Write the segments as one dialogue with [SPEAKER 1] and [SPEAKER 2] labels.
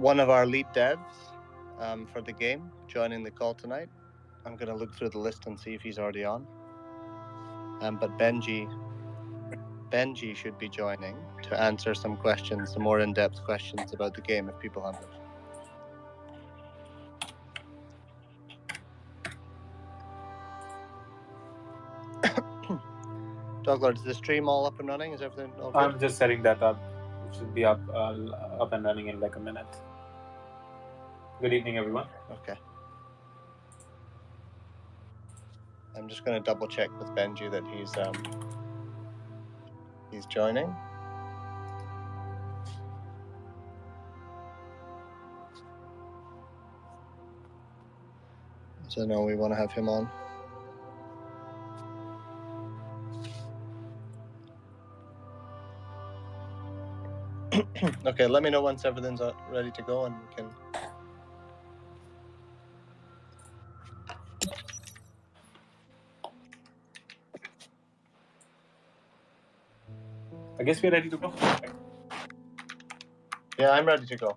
[SPEAKER 1] one of our lead devs for the game joining the call tonight. I'm going to look through the list and see if he's already on. But Benji should be joining to answer some questions, some more in-depth questions about the game if people have them. Doglord, is the stream all up and running? Is everything all good?
[SPEAKER 2] I'm just setting that up. It should be up and running in like a minute. Good evening, everyone.
[SPEAKER 1] Okay. I'm just going to double check with Benji that he's joining. So no, we want to have him on. Okay, let me know once everything's ready to go and we can...
[SPEAKER 2] I guess we're ready to go.
[SPEAKER 1] Yeah, I'm ready to go.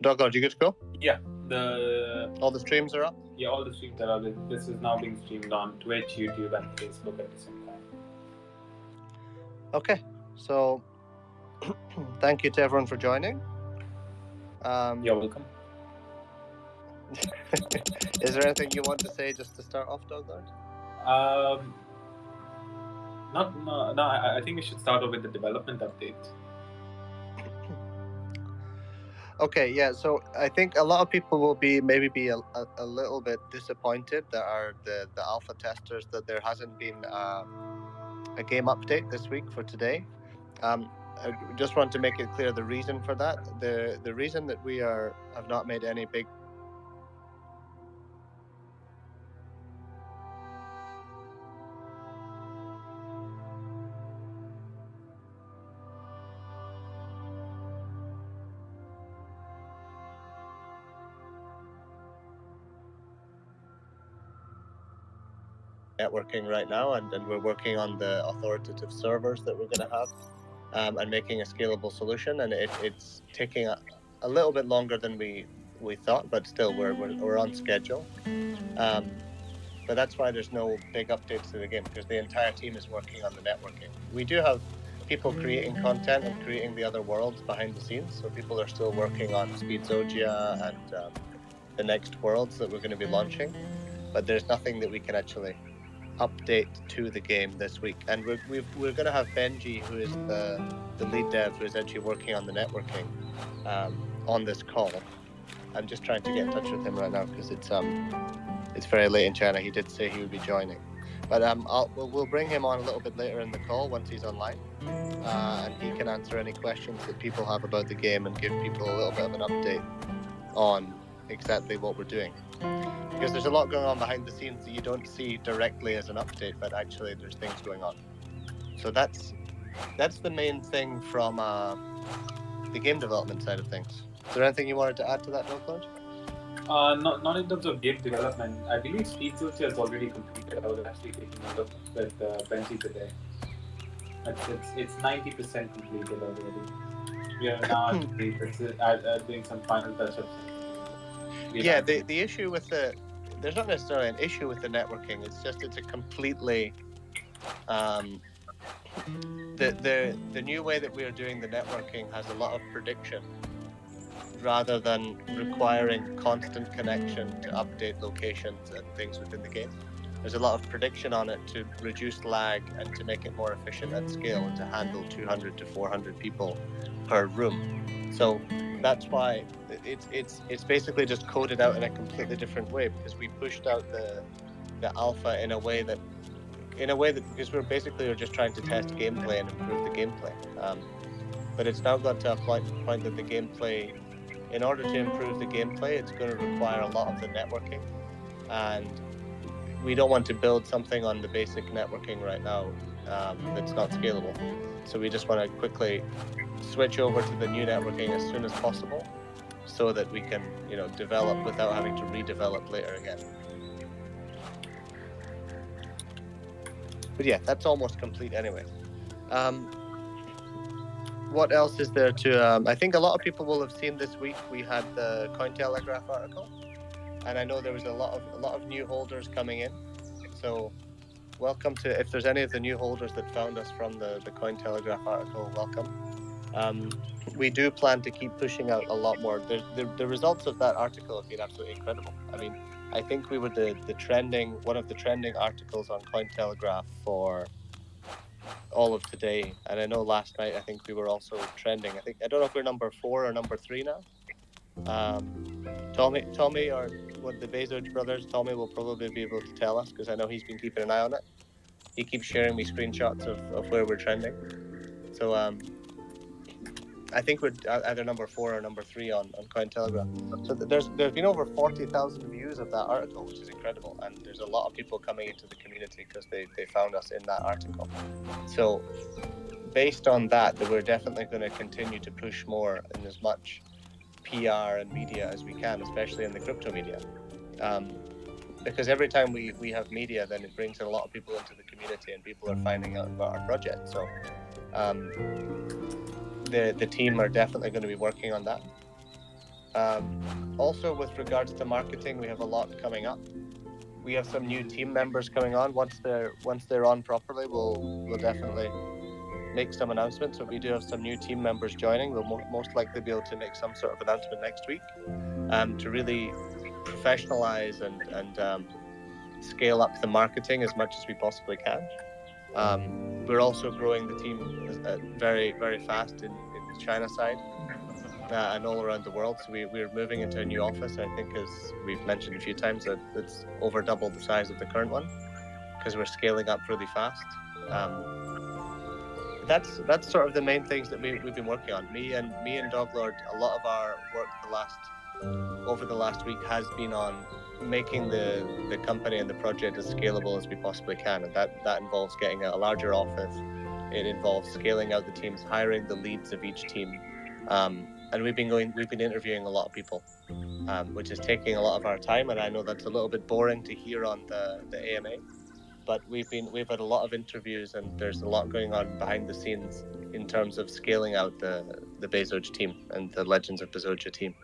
[SPEAKER 1] Doglord, you good to go?
[SPEAKER 2] Yeah,
[SPEAKER 1] all the streams are up?
[SPEAKER 2] Yeah, all the streams are up. This is now being streamed on Twitch, YouTube, and Facebook at the same time.
[SPEAKER 1] Okay, so thank you to everyone for joining.
[SPEAKER 2] You're welcome.
[SPEAKER 1] Is there anything you want to say just to start off, Doglord?
[SPEAKER 2] No. I think we should start off with the development update.
[SPEAKER 1] Okay, yeah. So I think a lot of people will be a little bit disappointed that are the alpha testers that there hasn't been a game update this week for today. I just want to make it clear the reason for that. The reason that we have not made any big networking right now, and we're working on the authoritative servers that we're going to have and making a scalable solution, and it's taking a little bit longer than we thought, but still we're on schedule. But that's why there's no big updates to the game, because the entire team is working on the networking. We do have people creating content and creating the other worlds behind the scenes, so people are still working on Bezogia and the next worlds that we're going to be launching, but there's nothing that we can actually update to the game this week. And we're going to have Benji, who is the lead dev, who is actually working on the networking on this call. I'm just trying to get in touch with him right now because it's very late in China. He did say he would be joining, but we'll bring him on a little bit later in the call once he's online, and he can answer any questions that people have about the game and give people a little bit of an update on exactly what we're doing. Because there's a lot going on behind the scenes that you don't see directly as an update, but actually there's things going on. So that's the main thing from the game development side of things. Is there anything you wanted to add to that, Doglord?
[SPEAKER 2] Not in terms of game development. I believe Bezoge has already completed. I was actually taking a look at Opensea today. It's 90% completed already. We are now doing some final touch-ups.
[SPEAKER 1] Yeah, the issue with there's not necessarily an issue with the networking. It's just it's a completely the new way that we are doing the networking has a lot of prediction rather than requiring constant connection to update locations and things within the game. There's a lot of prediction on it to reduce lag and to make it more efficient at scale and to handle 200 to 400 people per room. So that's why it's basically just coded out in a completely different way, because we pushed out the alpha in a way that because we're just trying to test gameplay and improve the gameplay. But it's now got to a point that the gameplay, in order to improve the gameplay, it's going to require a lot of the networking, and we don't want to build something on the basic networking right now that's not scalable. So we just want to quickly switch over to the new networking as soon as possible, so that we can, develop without having to redevelop later again. But yeah, that's almost complete anyway. what else is there to? I think a lot of people will have seen this week. We had the Cointelegraph article, and I know there was a lot of new holders coming in. So, welcome to, if there's any of the new holders that found us from the Cointelegraph article, welcome. We do plan to keep pushing out a lot more. The results of that article have been absolutely incredible. I mean, I think we were one of the trending articles on Cointelegraph for all of today. And I know last night, I think we were also trending. I don't know if we're number 4 or number 3 now. Tommy, or one of the Bezoge brothers, Tommy will probably be able to tell us, because I know he's been keeping an eye on it. He keeps sharing me screenshots of where we're trending. So I think we're either number 4 or number 3 on Cointelegraph. So there's been over 40,000 views of that article, which is incredible. And there's a lot of people coming into the community because they found us in that article. So based on that we're definitely going to continue to push more in as much PR and media as we can, especially in the crypto media. Because every time we have media, then it brings in a lot of people into the community and people are finding out about our project. So the team are definitely going to be working on that. Also, with regards to marketing, we have a lot coming up. We have some new team members coming on. Once they're on properly, we'll definitely make some announcements. So we do have some new team members joining. We'll most likely be able to make some sort of announcement next week to really professionalize and scale up the marketing as much as we possibly can. We're also growing the team very, very fast in the China side and all around the world. So we're moving into a new office. I think, as we've mentioned a few times, that it's over double the size of the current one because we're scaling up really fast. That's sort of the main things that we've been working on. Me and Doglord, a lot of our work over the last week has been on making the company and the project as scalable as we possibly can, and that involves getting a larger office. It involves scaling out the teams, hiring the leads of each team, and we've been interviewing a lot of people, which is taking a lot of our time. And I know that's a little bit boring to hear on the AMA, but we've had a lot of interviews, and there's a lot going on behind the scenes in terms of scaling out the Bezoge team and the Legends of Bezogia team.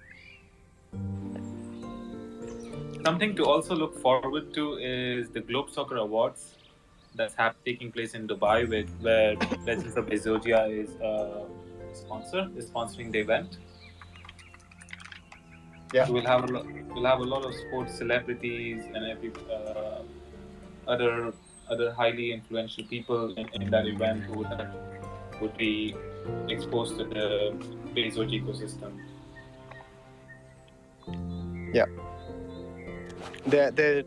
[SPEAKER 2] Something to also look forward to is the Globe Soccer Awards that's taking place in Dubai, where Legends of Bezogia is sponsoring the event.
[SPEAKER 1] Yeah,
[SPEAKER 2] so we'll have a lot of sports celebrities and other highly influential people in that event who would be exposed to the Bezoge ecosystem.
[SPEAKER 1] Yeah. The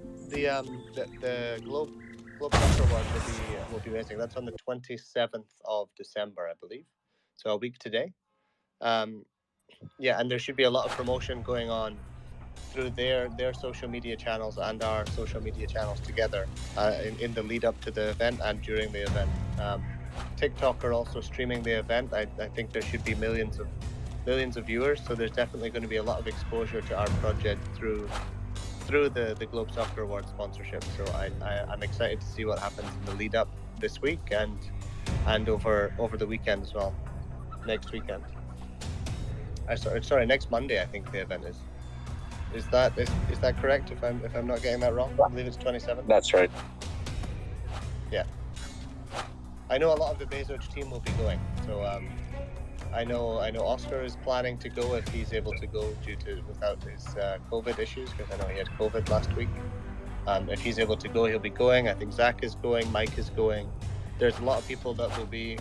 [SPEAKER 1] Globe Soccer Awards will be amazing. That's on the 27th of December, I believe. So a week today. Yeah, and there should be a lot of promotion going on through their social media channels and our social media channels together in the lead up to the event and during the event. TikTok are also streaming the event. I think there should be millions of viewers. So there's definitely going to be a lot of exposure to our project through the Globe Soccer Awards sponsorship. So I'm excited to see what happens in the lead up this week and over the weekend as well. Next weekend. Sorry, next Monday I think the event is. Is that correct? If I'm not getting that wrong, I believe it's 27th.
[SPEAKER 3] That's right.
[SPEAKER 1] Yeah. I know a lot of the Bezoge team will be going. So I know Oscar is planning to go if he's able to go without his COVID issues, because I know he had COVID last week. If he's able to go, he'll be going. I think Zach is going, Mike is going. There's a lot of people that will be.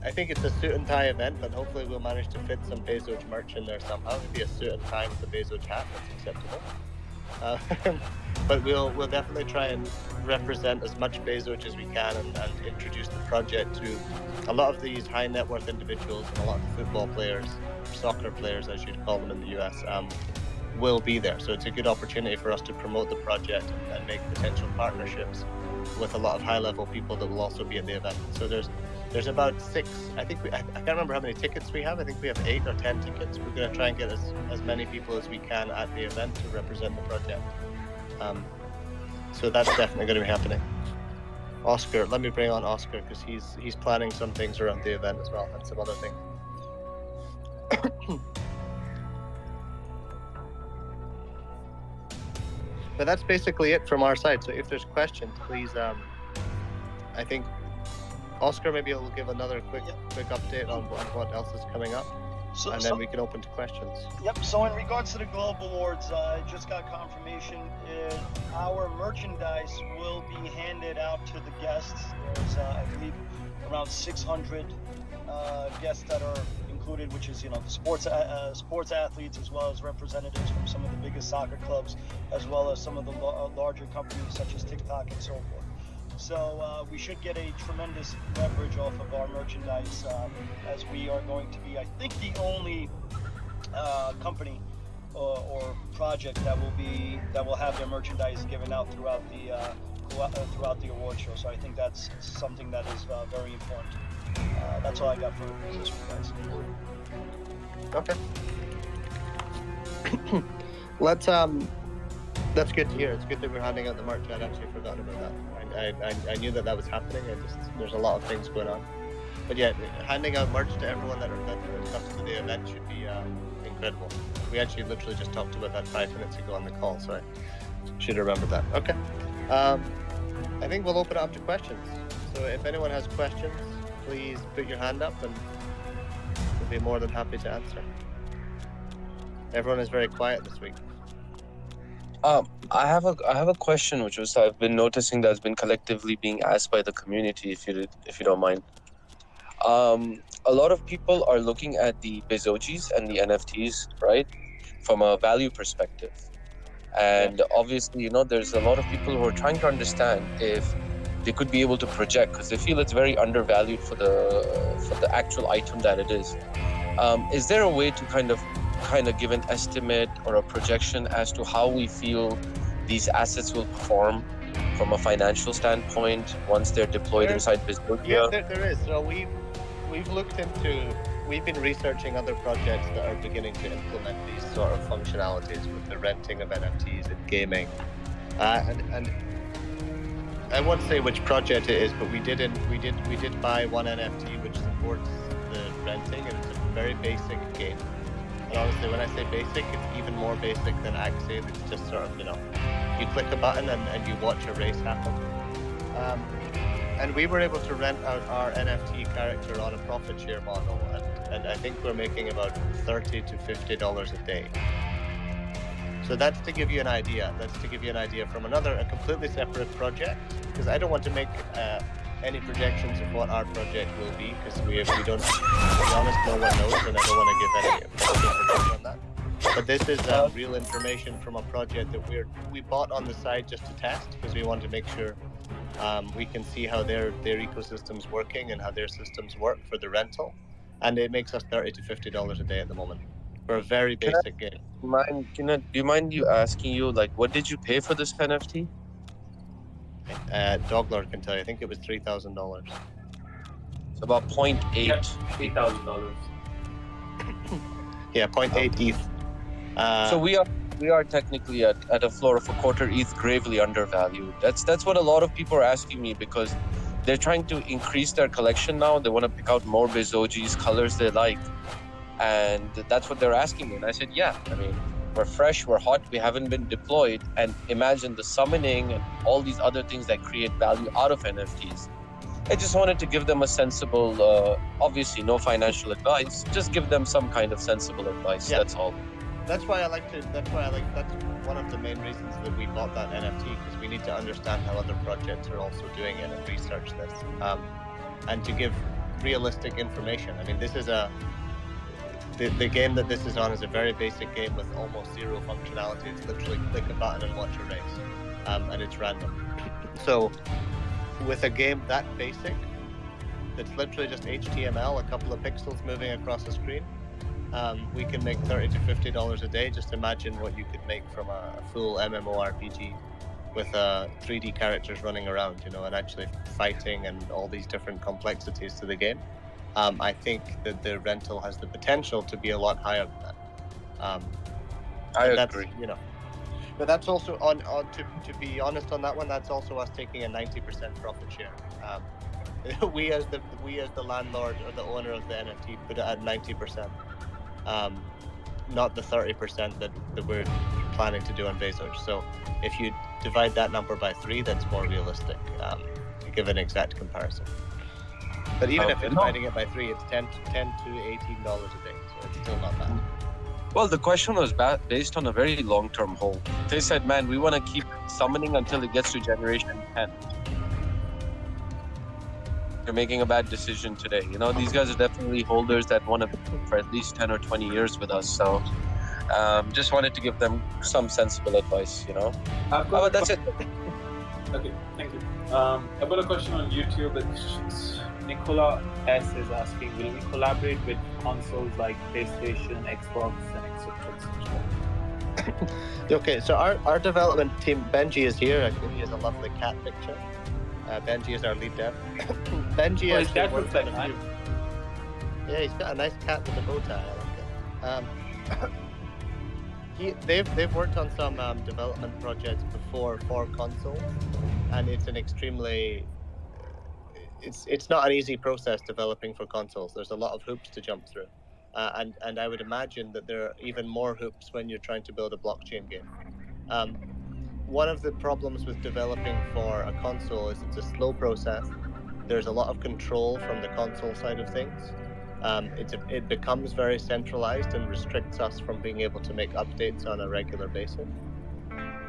[SPEAKER 1] I think it's a suit and tie event, but hopefully we'll manage to fit some Bezoge merch in there somehow. Maybe a suit and tie with a Bezoge hat, that's acceptable. But we'll definitely try and represent as much Bezoge as we can and introduce the project to a lot of these high net worth individuals and a lot of the football players, soccer players as you'd call them in the US, will be there. So it's a good opportunity for us to promote the project and make potential partnerships with a lot of high level people that will also be at the event. So there's about 6, I can't remember how many tickets we have. I think we have 8 or 10 tickets. We're going to try and get as many people as we can at the event to represent the project. So that's definitely going to be happening. Oscar. Let me bring on Oscar because he's planning some things around the event as well and some other things. But that's basically it from our side. So if there's questions, please, I think Oscar maybe will give another quick update on what else is coming up, and then we can open to questions.
[SPEAKER 3] Yep. So in regards to the Global Awards, I just got confirmation. Our merchandise will be handed out to the guests. There's, I believe, around 600 guests that are included, which is, the sports athletes, as well as representatives from some of the biggest soccer clubs, as well as some of the larger companies such as TikTok and so forth. So we should get a tremendous leverage off of our merchandise, as we are going to be, I think, the only company or project that will have their merchandise given out throughout the award show. So I think that's something that is very important. That's all I got for this one, guys.
[SPEAKER 1] Okay. That's good to hear. It's good that we're handing out the merch. I'd actually forgotten about that. I knew that was happening. There's a lot of things going on. But yeah, handing out merch to everyone that comes to the event should be incredible. We actually literally just talked about that 5 minutes ago on the call, so I should remember that. Okay. I think we'll open it up to questions. So if anyone has questions, please put your hand up and we'll be more than happy to answer. Everyone is very quiet this week.
[SPEAKER 4] I have a question, which was I've been noticing that's been collectively being asked by the community, if you don't mind. A lot of people are looking at the Bezogis and the NFTs, right, from a value perspective, and obviously, there's a lot of people who are trying to understand if they could be able to project, because they feel it's very undervalued for the actual item that it is. Is there a way to kind of give an estimate or a projection as to how we feel these assets will perform from a financial standpoint once they're deployed inside Bezogia?
[SPEAKER 1] Yeah, there is. So we've been researching other projects that are beginning to implement these sort of functionalities with the renting of NFTs and gaming. And I won't say which project it is, but we did buy one NFT which supports the renting, and it's a very basic game. And honestly, when I say basic, it's even more basic than Axie. It's just sort of, you click a button and you watch a race happen. And we were able to rent out our NFT character on a profit share model, and I think we're making about $30 to $50 a day. So that's to give you an idea. That's to give you an idea from a completely separate project, because I don't want to make any projections of what our project will be, because we don't, to be honest, no one knows, and I don't want to give any information on that. But this is real information from a project that we bought on the side just to test, because we want to make sure we can see how their ecosystem's working and how their systems work for the rental, and it makes us $30 to $50 a day at the moment for a very basic game.
[SPEAKER 4] Do you mind asking you, what did you pay for this NFT?
[SPEAKER 1] Doglord can tell you. I think it was $3,000.
[SPEAKER 4] It's about 0.8.
[SPEAKER 2] Yep, $8,000.
[SPEAKER 1] Yeah, 0.8 ETH.
[SPEAKER 4] So we are technically at a floor of a quarter ETH, gravely undervalued. That's what a lot of people are asking me, because they're trying to increase their collection now. They want to pick out more Bezogis, colors they like, and that's what they're asking me. And I said, yeah, we're fresh, we're hot, we haven't been deployed, and imagine the summoning and all these other things that create value out of NFTs. I just wanted to give them a sensible, obviously no financial advice, just give them some kind of sensible advice. Yeah. That's all.
[SPEAKER 1] That's one of the main reasons that we bought that NFT, because we need to understand how other projects are also doing it and research this, and to give realistic information. This is the game that this is on is a very basic game with almost zero functionality. It's literally click a button and watch a race, and it's random. So with a game that basic, that's literally just HTML, a couple of pixels moving across a screen, we can make $30 to $50 a day. Just imagine what you could make from a full MMORPG with 3D characters running around, and actually fighting and all these different complexities to the game. I think that the rental has the potential to be a lot higher than that.
[SPEAKER 4] I agree.
[SPEAKER 1] But that's also on to be honest on that one. That's also us taking a 90% profit share. We as the landlord or the owner of the NFT put it at 90%, not the 30% that we're planning to do on Bezoge. So if you divide that number by 3, that's more realistic. To give an exact comparison. But even if you're dividing it by 3, it's $10 to $18 a day, so it's still not bad.
[SPEAKER 4] Well, the question was based on a very long-term hold. They said, man, we want to keep summoning until it gets to generation 10. You're making a bad decision today. You know, these guys are definitely holders that want to be for at least 10 or 20 years with us. So just wanted to give them some sensible advice, you know. But that's it.
[SPEAKER 2] Okay, thank you. I've got a question on YouTube. It's Nicola S is asking, will we collaborate with consoles like PlayStation, Xbox, and etc.?
[SPEAKER 1] Okay, so our development team, Benji is here. He has a lovely cat picture. Benji is our lead dev. Benji
[SPEAKER 2] his cat looks like
[SPEAKER 1] a few. Yeah, he's got a nice cat with a bow tie. I like it. They've worked on some development projects before for consoles, and it's an extremely it's not an easy process developing for consoles. There's a lot of hoops to jump through, and I would imagine that there are even more hoops when you're trying to build a blockchain game. One of the problems with developing for a console is it's a slow process. There's a lot of control from the console side of things. It becomes very centralized and restricts us from being able to make updates on a regular basis.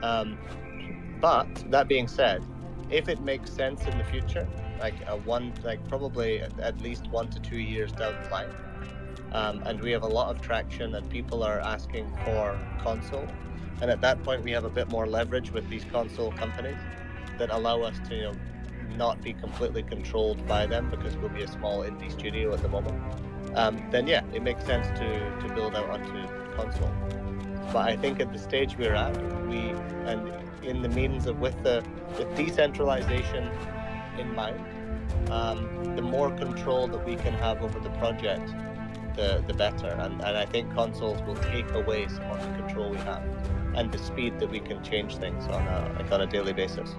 [SPEAKER 1] But that being said, if it makes sense in the future, probably at least 1 to 2 years down the line, and we have a lot of traction and people are asking for console, and at that point we have a bit more leverage with these console companies that allow us to not be completely controlled by them because we'll be a small indie studio at the moment. Then yeah, it makes sense to build out onto console. But I think at the stage we're at, and in the means of with decentralization in mind, the more control that we can have over the project, the better. And I think consoles will take away some of the control we have and the speed that we can change things on a daily basis.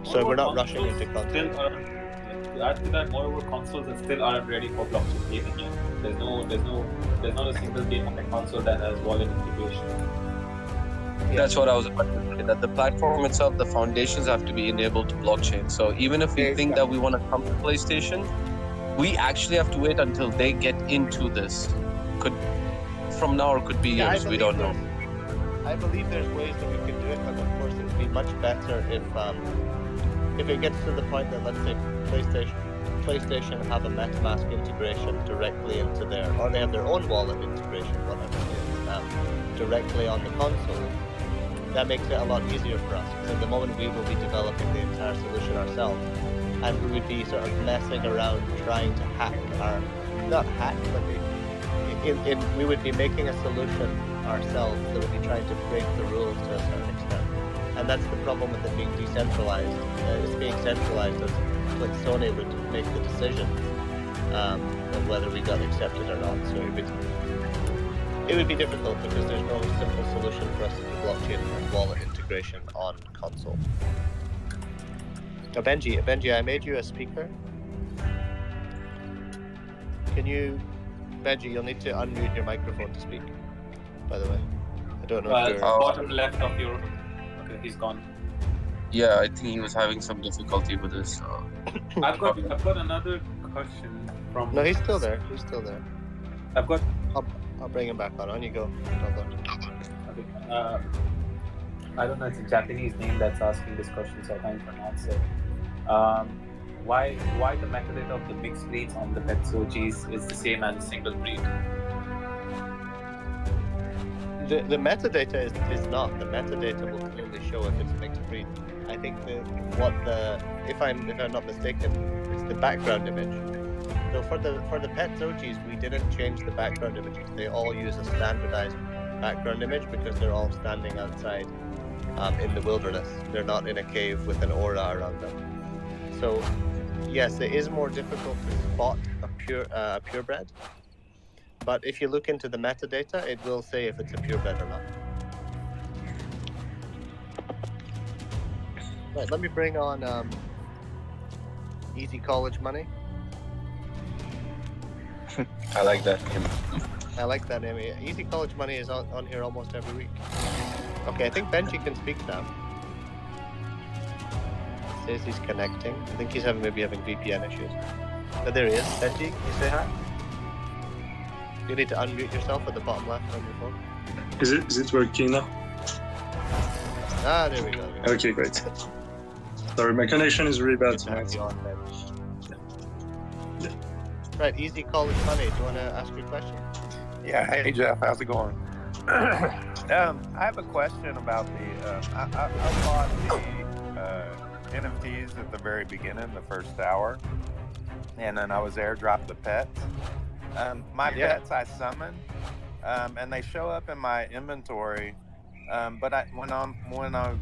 [SPEAKER 1] So we're not rushing into consoles.
[SPEAKER 2] To add to that, moreover, consoles that still aren't ready for blockchain gaming yet. There's not a single game on the console that has wallet integration.
[SPEAKER 4] That's what I was about to say, that the platform itself, the foundations have to be enabled to blockchain. So even if we think that we want to come to PlayStation, we actually have to wait until they get into this. From now or could be years, we don't know.
[SPEAKER 1] I believe there's ways that we could do it, but of course it would be much better if it gets to the point that, let's say, PlayStation have a MetaMask integration directly into or they have their own wallet integration, whatever it is, directly on the console. That makes it a lot easier for us, because at the moment we will be developing the entire solution ourselves, and we would be sort of messing around trying to we would be making a solution ourselves that would be trying to break the rules to a certain extent. And that's the problem with it being decentralized. It's being centralized, as like Sony would make the decisions of whether we got accepted or not. So it would be difficult because there's no simple solution for us to do blockchain and wallet integration on console. Now, Benji, I made you a speaker. Benji, you'll need to unmute your microphone to speak, by the way. I don't know if you're...
[SPEAKER 2] Bottom left of your... Okay, he's gone.
[SPEAKER 4] Yeah, I think he was having some difficulty with this.
[SPEAKER 2] I've got another question from...
[SPEAKER 1] No, he's still there.
[SPEAKER 2] I've got...
[SPEAKER 1] I'll bring him back on. On you go.
[SPEAKER 2] Okay. I don't know, it's a Japanese name that's asking this question, so I can't pronounce it. Why the metadata of the mixed breeds on the Bezoges is the same as a single breed?
[SPEAKER 1] The metadata is not. The metadata will clearly show if it's a mixed breed. I think if I'm not mistaken, it's the background image. So for the Bezoges, we didn't change the background images. They all use a standardized background image because they're all standing outside in the wilderness. They're not in a cave with an aura around them. So yes, it is more difficult to spot a purebred. But if you look into the metadata, it will say if it's a purebred or not. Right, let me bring on Easy College Money.
[SPEAKER 4] I like that name.
[SPEAKER 1] I like that name. Easy College Money is on here almost every week. Okay, I think Benji can speak now. It says he's connecting. I think he's maybe having VPN issues. But there he is. Benji, can you say hi? You need to unmute yourself at the bottom left on your phone.
[SPEAKER 5] Is it working now?
[SPEAKER 1] Ah, there we go.
[SPEAKER 5] Okay, great. Sorry, my connection is really bad
[SPEAKER 1] Good to have
[SPEAKER 5] tonight.
[SPEAKER 1] you on, Ben. Right, Easy College Money. Do you want to ask your question?
[SPEAKER 6] Yeah, hey Jeff, how's it going? I have a question about I bought the NFTs at the very beginning, the first hour, and then I was airdropped the pets. My pets I summon, and they show up in my inventory. But when I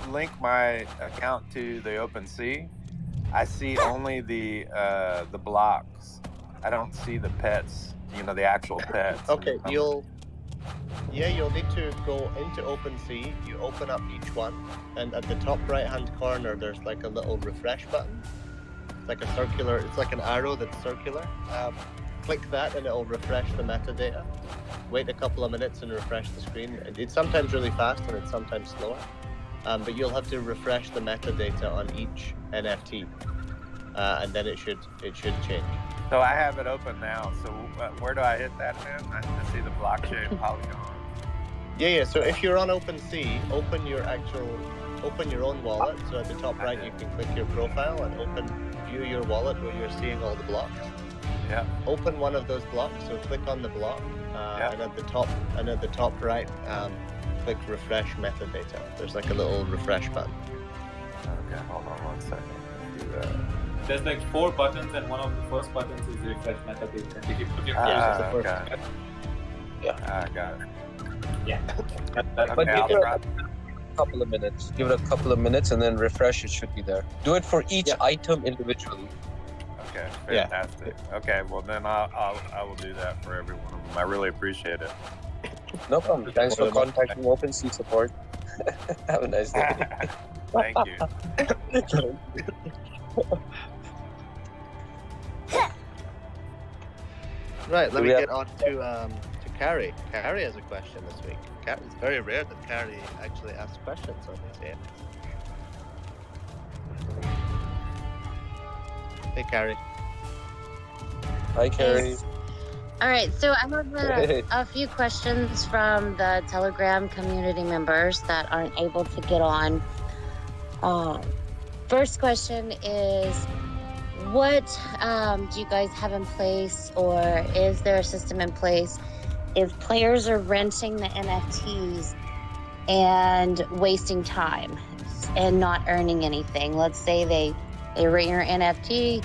[SPEAKER 6] link my account to the Opensea, I see only the blocks. I don't see the pets. The actual pets.
[SPEAKER 1] Okay, you'll need to go into OpenSea. You open up each one, and at the top right-hand corner, there's like a little refresh button. It's like a circular. It's like an arrow that's circular. Click that, and it'll refresh the metadata. Wait a couple of minutes and refresh the screen. It's sometimes really fast, and it's sometimes slower. But you'll have to refresh the metadata on each NFT, and then it should change.
[SPEAKER 6] So I have it open now. So where do I hit that then? I see the blockchain polygon.
[SPEAKER 1] Yeah. So if you're on OpenSea, open your own wallet. So at the top right, you can click your profile and view your wallet where you're seeing all the blocks.
[SPEAKER 6] Yeah.
[SPEAKER 1] Open one of those blocks. So click on the block, and at the top right, click refresh metadata. There's like a little refresh button.
[SPEAKER 6] Okay, hold on 1 second. Do that.
[SPEAKER 2] There's like 4 buttons, and one of the first buttons is refresh metadata. If you put your
[SPEAKER 6] Okay.
[SPEAKER 4] Yeah.
[SPEAKER 6] I got it.
[SPEAKER 2] Yeah.
[SPEAKER 4] But
[SPEAKER 6] Okay, I'll
[SPEAKER 4] give it
[SPEAKER 6] try.
[SPEAKER 4] a couple of minutes. Give it a couple of minutes and then refresh. It should be there. Do it for each item individually.
[SPEAKER 6] Okay, fantastic. Okay, well then I will do that for every one of them. I really appreciate it.
[SPEAKER 4] No problem. Thanks for contacting OpenSea support. Have a nice day.
[SPEAKER 6] Thank you.
[SPEAKER 1] Right, let me get on to Carrie. Carrie has a question this week. It's very rare that Carrie actually asks questions on these games. Hey, Carrie.
[SPEAKER 4] Hi, Carrie.
[SPEAKER 7] All right, so I have a few questions from the Telegram community members that aren't able to get on. First question is, what do you guys have in place, or is there a system in place if players are renting the NFTs and wasting time and not earning anything? Let's say they rent your NFT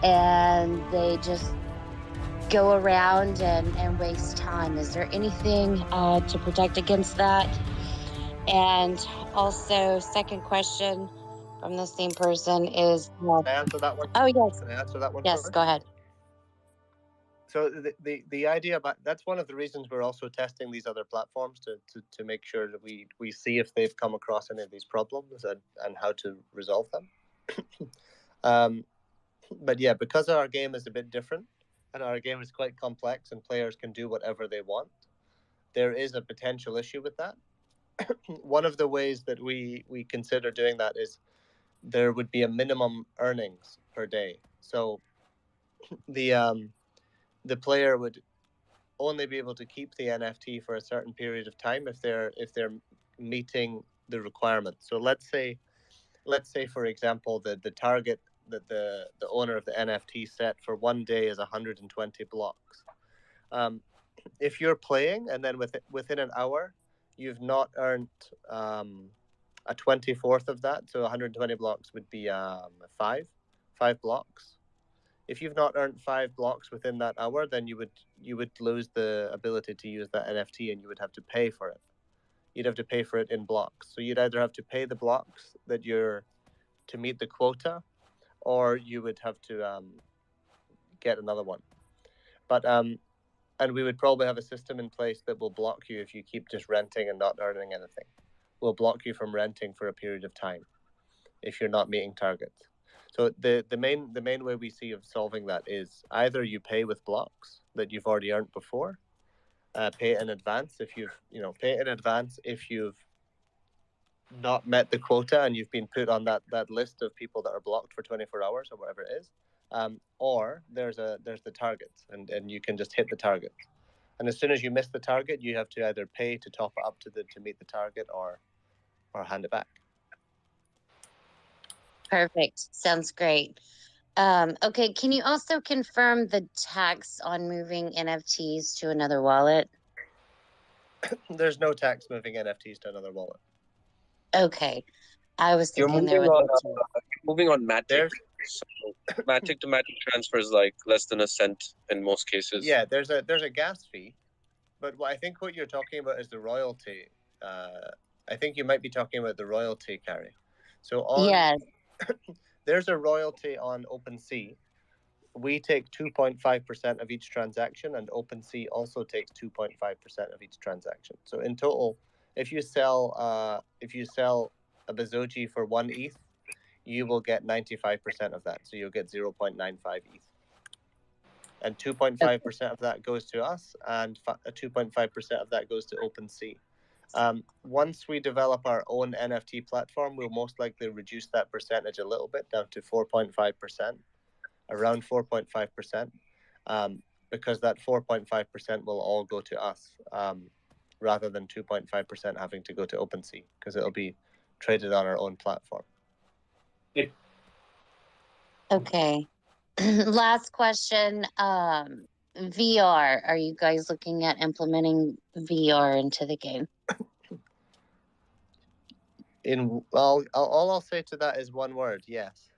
[SPEAKER 7] and they just go around and waste time. Is there anything to protect against that? And also, second question from the same person is...
[SPEAKER 1] Can I answer that one?
[SPEAKER 7] Oh, yes.
[SPEAKER 1] Can I answer that one
[SPEAKER 7] Yes,
[SPEAKER 1] first?
[SPEAKER 7] go ahead.
[SPEAKER 1] So the idea about that's one of the reasons we're also testing these other platforms to make sure that we see if they've come across any of these problems and how to resolve them. But yeah, because our game is a bit different and our game is quite complex and players can do whatever they want, there is a potential issue with that. One of the ways that we consider doing that is there would be a minimum earnings per day. So the player would only be able to keep the NFT for a certain period of time if they're meeting the requirements. So let's say for example the target that the owner of the NFT set for one day is 120 blocks. If you're playing and then within an hour you've not earned a 24th of that, so 120 blocks would be five blocks. If you've not earned 5 blocks within that hour, then you would lose the ability to use that NFT, and you would have to pay for it. You'd have to pay for it in blocks. So you'd either have to pay the blocks that you're to meet the quota, or you would have to get another one. But and we would probably have a system in place that will block you if you keep just renting and not earning anything. We'll block you from renting for a period of time. if you're not meeting targets. So the main way we see of solving that is either you pay with blocks that you've already earned before, pay in advance if you've not met the quota and you've been put on that list of people that are blocked for 24 hours or whatever it is, or there's the targets and you can just hit the target. And as soon as you miss the target, you have to either pay to top up to meet the target or hand it back.
[SPEAKER 7] Perfect. Sounds great. Okay, can you also confirm the tax on moving NFTs to another wallet?
[SPEAKER 1] There's no tax moving NFTs to another wallet.
[SPEAKER 7] Okay. I was
[SPEAKER 4] You're
[SPEAKER 7] thinking there
[SPEAKER 4] moving
[SPEAKER 7] would
[SPEAKER 4] on, moving on Matic. So Matic to Matic transfer is like less than a cent in most cases.
[SPEAKER 1] Yeah, there's a gas fee, but I think what you're talking about is the royalty. I think you might be talking about the royalty, Carrie. So
[SPEAKER 7] Yes.
[SPEAKER 1] there's a royalty on Opensea. We take 2.5% of each transaction, and Opensea also takes 2.5% of each transaction. So in total, if you sell a Bezoge for 1 ETH, you will get 95% of that. So you'll get 0.95 ETH. And 2.5% of that goes to us, and 2.5% of that goes to Opensea. Once we develop our own NFT platform, we'll most likely reduce that percentage a little bit down to 4.5%, around 4.5%, because that 4.5% will all go to us, rather than 2.5% having to go to Opensea, because it'll be traded on our own platform.
[SPEAKER 7] Okay. Last question. VR. Are you guys looking at implementing VR into the game?
[SPEAKER 1] All I'll say to that is one word: yes.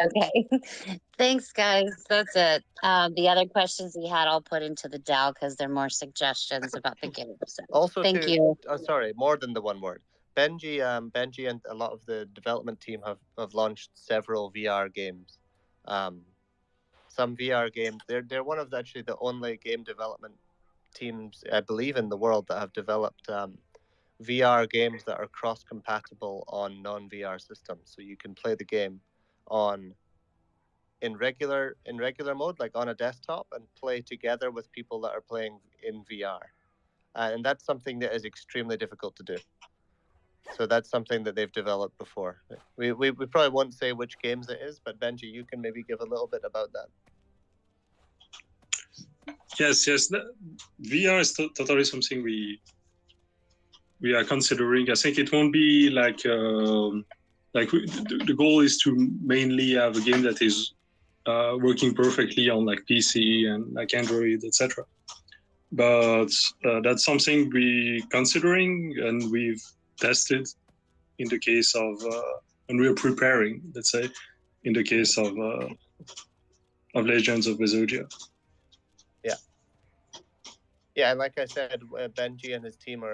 [SPEAKER 7] Okay. Thanks, guys. That's it. The other questions we had, I'll put into the DAO because they're more suggestions about the game. So
[SPEAKER 1] Also,
[SPEAKER 7] thank you.
[SPEAKER 1] Sorry, more than the one word. Benji and a lot of the development team have launched several VR games. Some VR games. They're one of actually the only game development teams, I believe, in the world that have developed VR games that are cross-compatible on non-VR systems. So you can play the game in regular mode, like on a desktop, and play together with people that are playing in VR. And that's something that is extremely difficult to do. So that's something that they've developed before. We probably won't say which games it is, but Benji, you can maybe give a little bit about that.
[SPEAKER 5] Yes. VR is totally something we are considering. I think it won't be like the goal is to mainly have a game that is working perfectly on like PC and like Android, etc. But that's something we're considering and we've tested in the case of, and we're preparing, let's say, in the case of Legends of Bezogia.
[SPEAKER 1] Yeah, and like I said, Benji and his team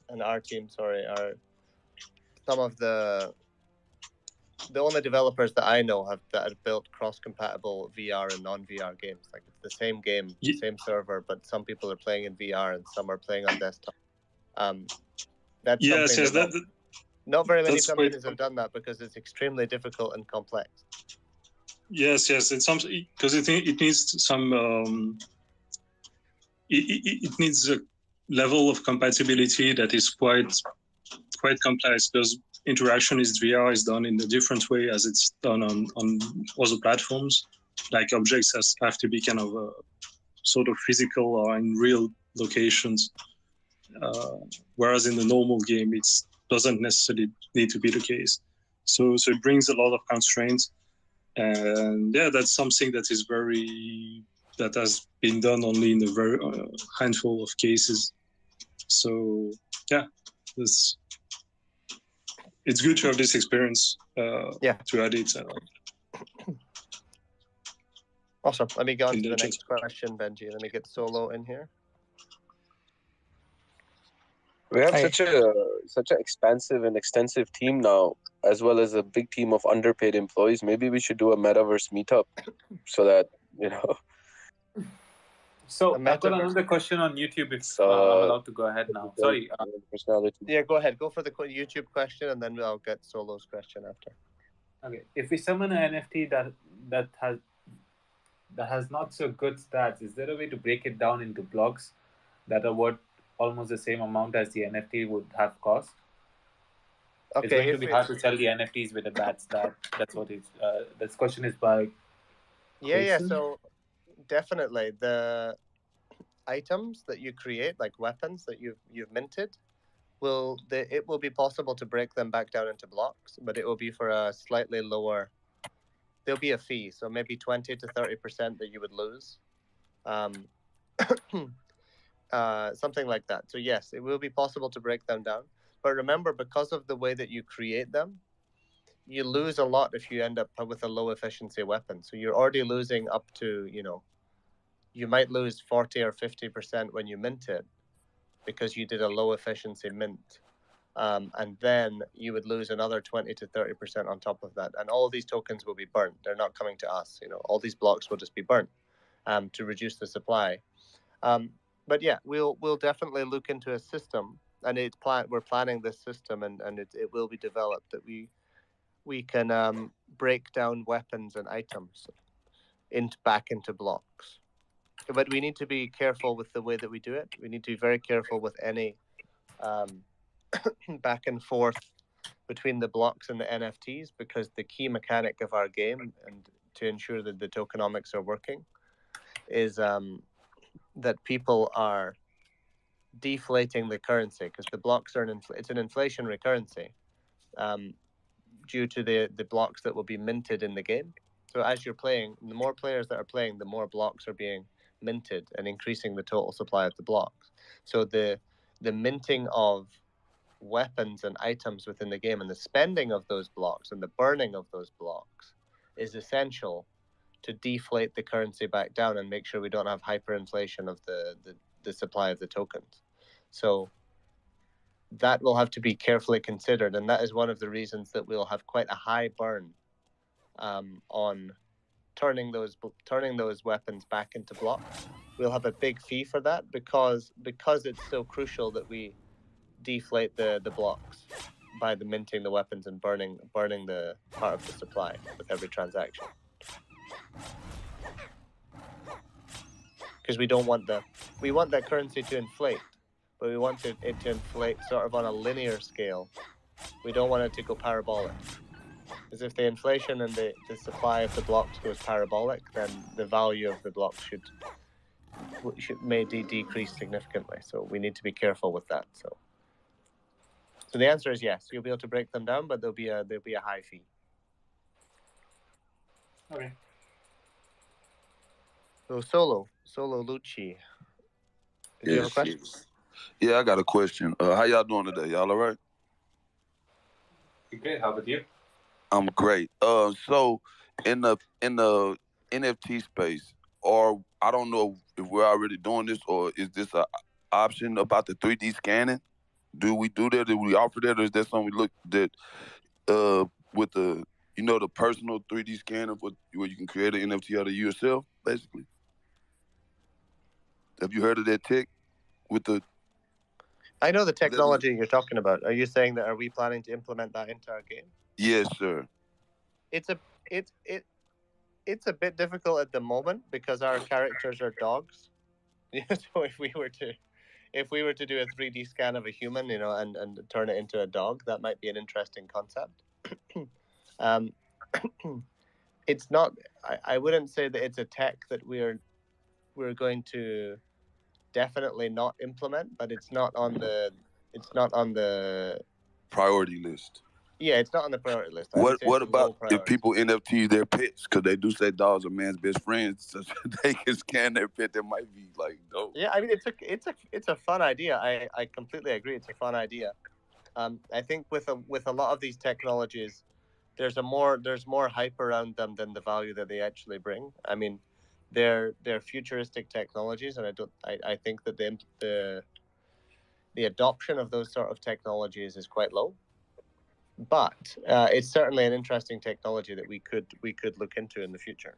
[SPEAKER 1] and our team, are some of the only developers that I know that have built cross-compatible VR and non-VR games. Like it's the same game, same server, but some people are playing in VR and some are playing on desktop. That's something not very many companies have done that because it's extremely difficult and complex.
[SPEAKER 5] Yes, it's something because it needs some. It needs a level of compatibility that is quite complex because interaction VR is done in a different way as it's done on other platforms. Like objects have to be kind of sort of physical or in real locations, whereas in the normal game it doesn't necessarily need to be the case. So it brings a lot of constraints, and that's something that has been done only in a very handful of cases. So it's good to have this experience to add it.
[SPEAKER 1] Awesome. Let me go on to the next question, Benji. Let me get Solo in here.
[SPEAKER 4] We have such an expansive and extensive team now, as well as a big team of underpaid employees. Maybe we should do a Metaverse meetup so that,
[SPEAKER 2] So
[SPEAKER 1] A
[SPEAKER 2] I've got
[SPEAKER 1] metaverse.
[SPEAKER 2] another question on YouTube. If
[SPEAKER 4] So,
[SPEAKER 2] I'm allowed to go ahead now. Sorry.
[SPEAKER 4] personality.
[SPEAKER 1] Yeah, go ahead. Go for the YouTube question, and then I'll get Solo's question after.
[SPEAKER 2] Okay. If we summon an NFT that has not so good stats, is there a way to break it down into blocks that are worth almost the same amount as the NFT would have cost?
[SPEAKER 1] Okay,
[SPEAKER 2] It's going to be hard to sell the NFTs with a bad stat. That's what it's. This question is by.
[SPEAKER 1] Yeah.
[SPEAKER 2] Jason?
[SPEAKER 1] So definitely the items that you create, like weapons that you've minted, it will be possible to break them back down into blocks, but it will be for a slightly lower. There'll be a fee, so maybe 20 to 30% that you would lose, something like that. So yes, it will be possible to break them down. But remember, because of the way that you create them, you lose a lot if you end up with a low efficiency weapon. So you're already losing up to, you might lose 40 or 50% when you mint it because you did a low efficiency mint. And then you would lose another 20 to 30% on top of that. And all of these tokens will be burnt. They're not coming to us. All these blocks will just be burnt to reduce the supply. But yeah, we'll definitely look into a system, and we're planning this system, and it will be developed that we can break down weapons and items back into blocks. But we need to be careful with the way that we do it. We need to be very careful with any back and forth between the blocks and the NFTs, because the key mechanic of our game, and to ensure that the tokenomics are working, is that people are deflating the currency, because the blocks are it's an inflationary currency due to the blocks that will be minted in the game. So as you're playing, the more players that are playing, the more blocks are being minted and increasing the total supply of the blocks. So the minting of weapons and items within the game, and the spending of those blocks and the burning of those blocks is essential to deflate the currency back down and make sure we don't have hyperinflation of the supply of the tokens. So that will have to be carefully considered, and that is one of the reasons that we'll have quite a high burn on turning those weapons back into blocks. We'll have a big fee for that because it's so crucial that we deflate the blocks by the minting the weapons and burning the part of the supply with every transaction. Because we want that currency to inflate, but we want it to inflate sort of on a linear scale. We don't want it to go parabolic. Because if the inflation and the supply of the blocks goes parabolic, then the value of the blocks may decrease significantly. So we need to be careful with that. So the answer is yes. You'll be able to break them down, but there'll be a high fee.
[SPEAKER 2] Okay.
[SPEAKER 1] So Solo Lucci, did you have a question?
[SPEAKER 8] Yes. Yeah, I got a question. How y'all doing today? Y'all all right?
[SPEAKER 2] Great. How about you?
[SPEAKER 8] I'm great. So in the NFT space, or I don't know if we're already doing this, or is this an option about the 3D scanning? Do we do that? Do we offer that, or is that something we look that with the the personal 3D scanner where you can create an NFT out of you yourself, basically? Have you heard of that tech with the?
[SPEAKER 1] I know the technology you're talking about. Are you saying that? Are we planning to implement that into our game?
[SPEAKER 8] Yes, sir.
[SPEAKER 1] It's a bit difficult at the moment because our characters are dogs. So if we were to do a 3D scan of a human, and turn it into a dog, that might be an interesting concept. It's not. I wouldn't say that it's a tech that we're going to definitely not implement, but it's not on the
[SPEAKER 8] priority list.
[SPEAKER 1] Yeah, it's not on the priority list.
[SPEAKER 8] What about if people NFT their pets? Because they do say dogs are man's best friends, so they can scan their pet. That might be like dope.
[SPEAKER 1] Yeah, I mean it's a fun idea. I completely agree. It's a fun idea. I think with a lot of these technologies, there's more hype around them than the value that they actually bring. I mean, they're futuristic technologies, and I think that the adoption of those sort of technologies is quite low. But it's certainly an interesting technology that we could look into in the future.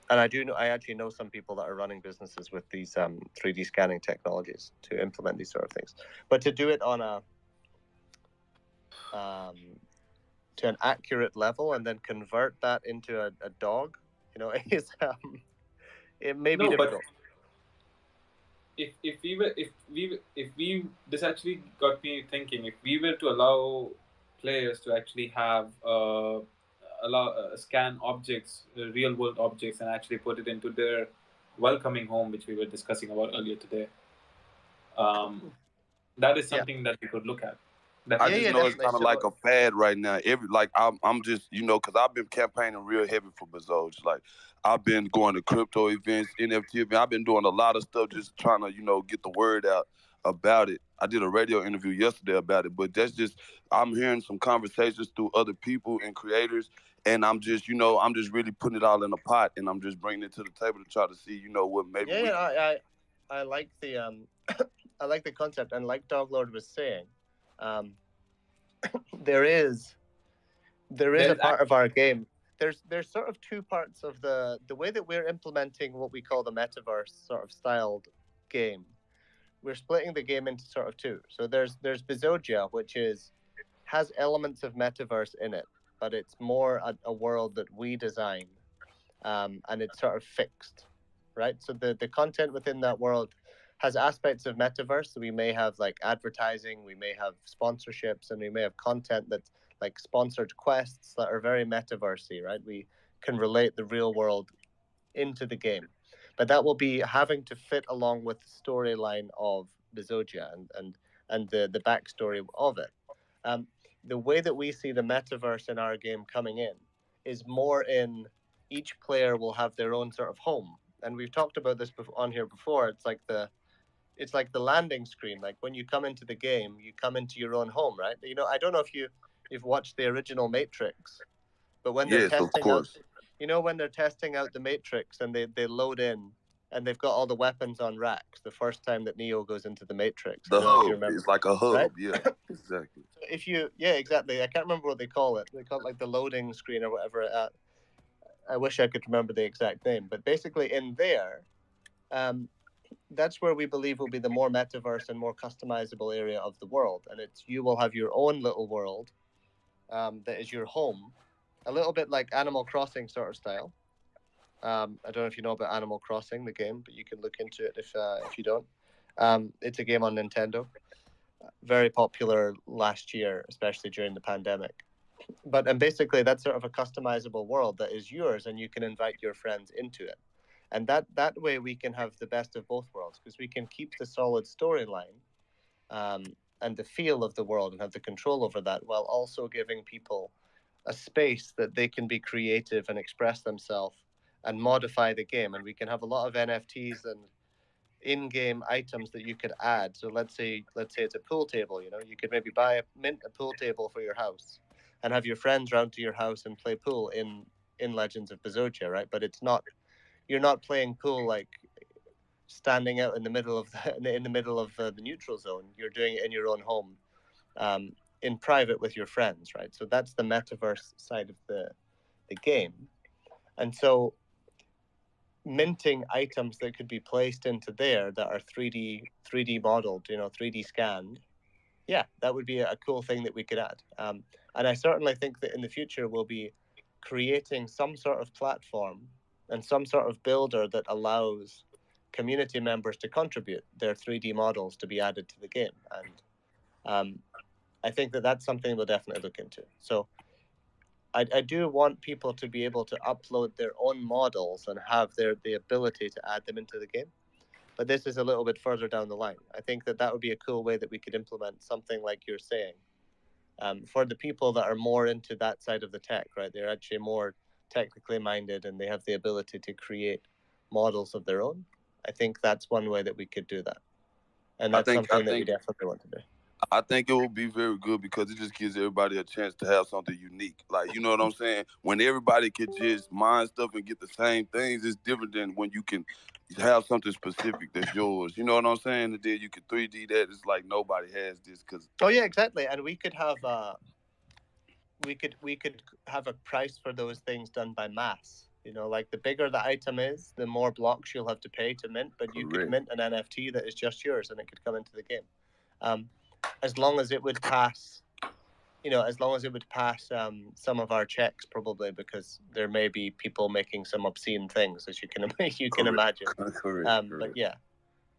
[SPEAKER 1] And I actually know some people that are running businesses with these 3D scanning technologies to implement these sort of things. But to do it on a to an accurate level and then convert that into a dog, is it may be
[SPEAKER 2] No, but
[SPEAKER 1] difficult.
[SPEAKER 2] if we this actually got me thinking. If we were to allow players to actually have scan objects, real world objects, and actually put it into their welcoming home, which we were discussing about earlier today, that is
[SPEAKER 1] Yeah.
[SPEAKER 2] something that we could look at.
[SPEAKER 8] I
[SPEAKER 1] Yeah,
[SPEAKER 8] just
[SPEAKER 1] yeah,
[SPEAKER 8] know it's
[SPEAKER 1] definitely.
[SPEAKER 8] kind of like a fad right now. I'm just because I've been campaigning real heavy for Bezoge. Like I've been going to crypto events, NFT events. I've been doing a lot of stuff just trying to get the word out about it. I did a radio interview yesterday about it, but that's just I'm hearing some conversations through other people and creators, and I'm just I'm just really putting it all in a pot, and I'm just bringing it to the table to try to see what maybe we.
[SPEAKER 1] I like the I like the concept, and like Doglord was saying, there is a part of our game. There's sort of two parts of the way that we're implementing what we call the metaverse sort of styled game. We're splitting the game into sort of two. So there's Bezogia, which has elements of metaverse in it, but it's more a world that we design, and it's sort of fixed, right? So the content within that world has aspects of metaverse. So we may have like advertising, we may have sponsorships, and we may have content that's like sponsored quests that are very metaversey, right? We can relate the real world into the game, but that will be having to fit along with the storyline of Bezogia and the backstory of it. The way that we see the metaverse in our game coming in is more in each player will have their own sort of home, and we've talked about this on here before. It's like the landing screen. Like when you come into the game, you come into your own home, right? I don't know if you've watched the original Matrix, but when they're
[SPEAKER 8] Yes, of
[SPEAKER 1] testing out,
[SPEAKER 8] course.
[SPEAKER 1] when they're testing out the Matrix and they load in and they've got all the weapons on racks the first time that Neo goes into the Matrix. I
[SPEAKER 8] The
[SPEAKER 1] don't know if you
[SPEAKER 8] hub.
[SPEAKER 1] remember,
[SPEAKER 8] It's like a hub.
[SPEAKER 1] right?
[SPEAKER 8] Yeah, exactly.
[SPEAKER 1] So yeah, exactly. I can't remember what they call it. They call it like the loading screen or whatever. I wish I could remember the exact name, but basically in there, that's where we believe will be the more metaverse and more customizable area of the world, and you will have your own little world that is your home, a little bit like Animal Crossing sort of style. I don't know if you know about Animal Crossing, the game, but you can look into it if you don't. It's a game on Nintendo, very popular last year, especially during the pandemic. And basically, that's sort of a customizable world that is yours, and you can invite your friends into it. And that way, we can have the best of both worlds because we can keep the solid storyline and the feel of the world and have the control over that, while also giving people a space that they can be creative and express themselves and modify the game. And we can have a lot of NFTs and in-game items that you could add. So let's say it's a pool table. You could maybe mint a pool table for your house and have your friends round to your house and play pool in Legends of Bezogia, right? But you're not playing pool like standing out in the middle of the neutral zone. You're doing it in your own home, in private with your friends, right? So that's the metaverse side of the game. And so minting items that could be placed into there that are 3D modeled, 3D scanned. Yeah, that would be a cool thing that we could add. And I certainly think that in the future we'll be creating some sort of platform and some sort of builder that allows community members to contribute their 3D models to be added to the game. And I think that that's something we'll definitely look into. So I do want people to be able to upload their own models and have the ability to add them into the game. But this is a little bit further down the line. I think that would be a cool way that we could implement something like you're saying. For the people that are more into that side of the tech, right? They're actually more technically minded and they have the ability to create models of their own. I think that's one way that we could do that. And that's something that we definitely want to do.
[SPEAKER 8] I think it will be very good because it just gives everybody a chance to have something unique. Like, you know what I'm saying? When everybody can just mine stuff and get the same things, it's different than when you can have something specific that's yours. You know what I'm saying? And then you can 3D that. It's like nobody has this.
[SPEAKER 1] Oh, yeah, exactly. And we could have we could have a price for those things done by mass. You know, like the bigger the item is, the more blocks you'll have to pay to mint. But you could
[SPEAKER 8] Correct.
[SPEAKER 1] mint an NFT that is just yours, and it could come into the game, as long as it would pass. You know, as long as it would pass some of our checks, probably, because there may be people making some obscene things, as you can imagine.
[SPEAKER 8] Correct.
[SPEAKER 1] But yeah,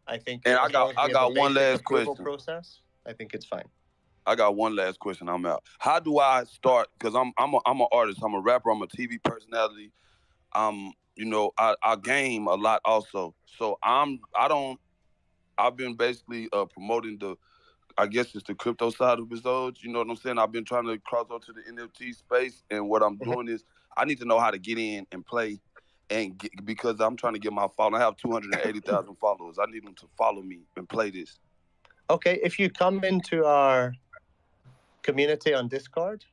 [SPEAKER 1] I think
[SPEAKER 8] And
[SPEAKER 1] as long as we have a
[SPEAKER 8] one
[SPEAKER 1] basic
[SPEAKER 8] last
[SPEAKER 1] approval
[SPEAKER 8] question.
[SPEAKER 1] process, I think it's fine.
[SPEAKER 8] I got one last question. I'm out. How do I start? Because I'm an artist. I'm a rapper. I'm a TV personality. You know, I game a lot also. So I've been basically promoting I guess it's the crypto side of Bezoge. You know what I'm saying? I've been trying to cross over to the NFT space, and what I'm doing is I need to know how to get in and play, because I'm trying to get my following. I have 280,000 followers. I need them to follow me and play this.
[SPEAKER 1] Okay, if you come into our community on Discord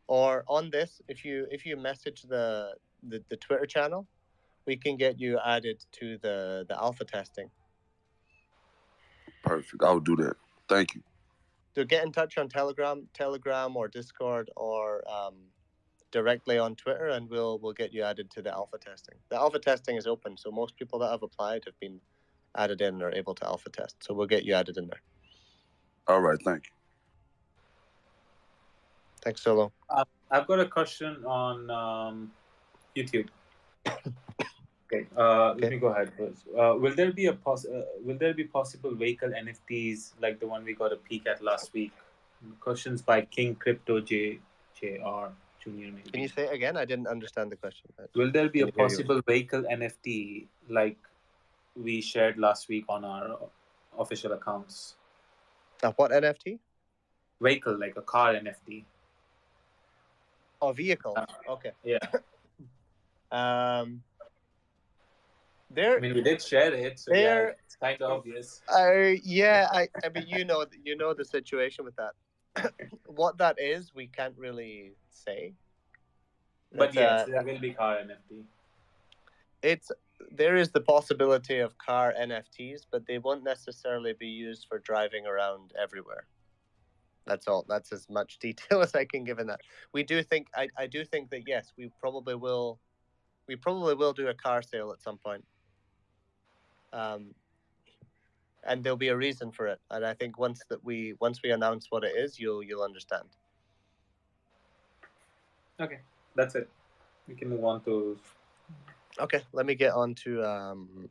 [SPEAKER 1] or on this, if you message the Twitter channel, we can get you added to the alpha testing.
[SPEAKER 8] Perfect. I'll do that. Thank you.
[SPEAKER 1] So get in touch on Telegram or Discord, or directly on Twitter, and we'll get you added to the alpha testing. The alpha testing is open, so most people that have applied have been added in and are able to alpha test. So we'll get you added in there.
[SPEAKER 8] All right. Thank you.
[SPEAKER 1] Thanks, Solo.
[SPEAKER 2] I've got a question on YouTube. Okay, let me go ahead first. Will there be possible vehicle NFTs like the one we got a peek at last week? Questions by King Crypto JR Junior. Maybe.
[SPEAKER 1] Can you say it again? I didn't understand the question.
[SPEAKER 2] Will there be a possible vehicle NFT like we shared last week on our official accounts?
[SPEAKER 1] What NFT?
[SPEAKER 2] Vehicle, like a car NFT.
[SPEAKER 1] Oh, vehicle. Okay.
[SPEAKER 2] Yeah.
[SPEAKER 1] There.
[SPEAKER 2] I mean, we did share it, so yeah, it's kind of obvious.
[SPEAKER 1] Yeah, I mean, you know the situation with that. What that is, we can't really say.
[SPEAKER 2] But yes, there will be car NFT.
[SPEAKER 1] There is the possibility of car NFTs, but they won't necessarily be used for driving around everywhere. That's all. That's as much detail as I can give in that. We do think I do think that yes, we probably will do a car sale at some point. And there'll be a reason for it. And I think once we announce what it is, you'll understand.
[SPEAKER 2] Okay, that's it. We can move on to.
[SPEAKER 1] Okay, let me get on to.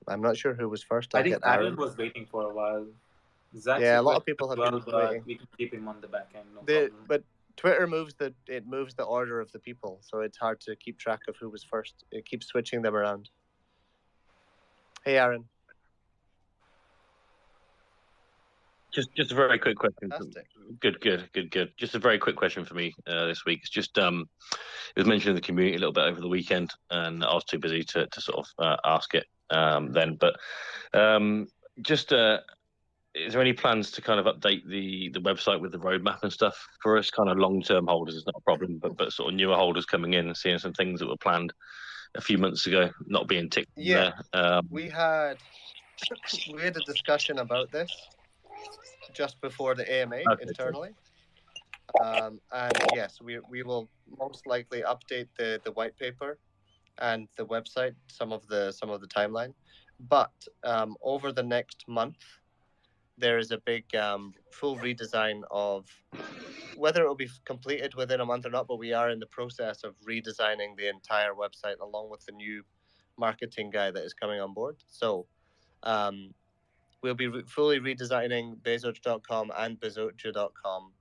[SPEAKER 1] I'm not sure who was first.
[SPEAKER 2] I think Aaron was waiting for a while. Zach's
[SPEAKER 1] a lot of people have been waiting.
[SPEAKER 2] We can keep him on the back end. No problem.
[SPEAKER 1] But Twitter moves the order of the people, so it's hard to keep track of who was first. It keeps switching them around. Hey, Aaron.
[SPEAKER 9] Just a very quick question.
[SPEAKER 1] Fantastic.
[SPEAKER 9] Good. Just a very quick question for me this week. It's just it was mentioned in the community a little bit over the weekend, and I was too busy to sort of ask it then. But is there any plans to kind of update the website with the roadmap and stuff for us? Kind of long-term holders is not a problem, but sort of newer holders coming in and seeing some things that were planned a few months ago not being ticked.
[SPEAKER 1] Yeah,
[SPEAKER 9] there.
[SPEAKER 1] We had a discussion about this just before the AMA internally. And yes, we will most likely update the white paper and the website, some of the timeline. But over the next month, there is a big full redesign of whether it will be completed within a month or not, but we are in the process of redesigning the entire website along with the new marketing guy that is coming on board. So we'll be fully redesigning Bezoge.com and Bezogia.com,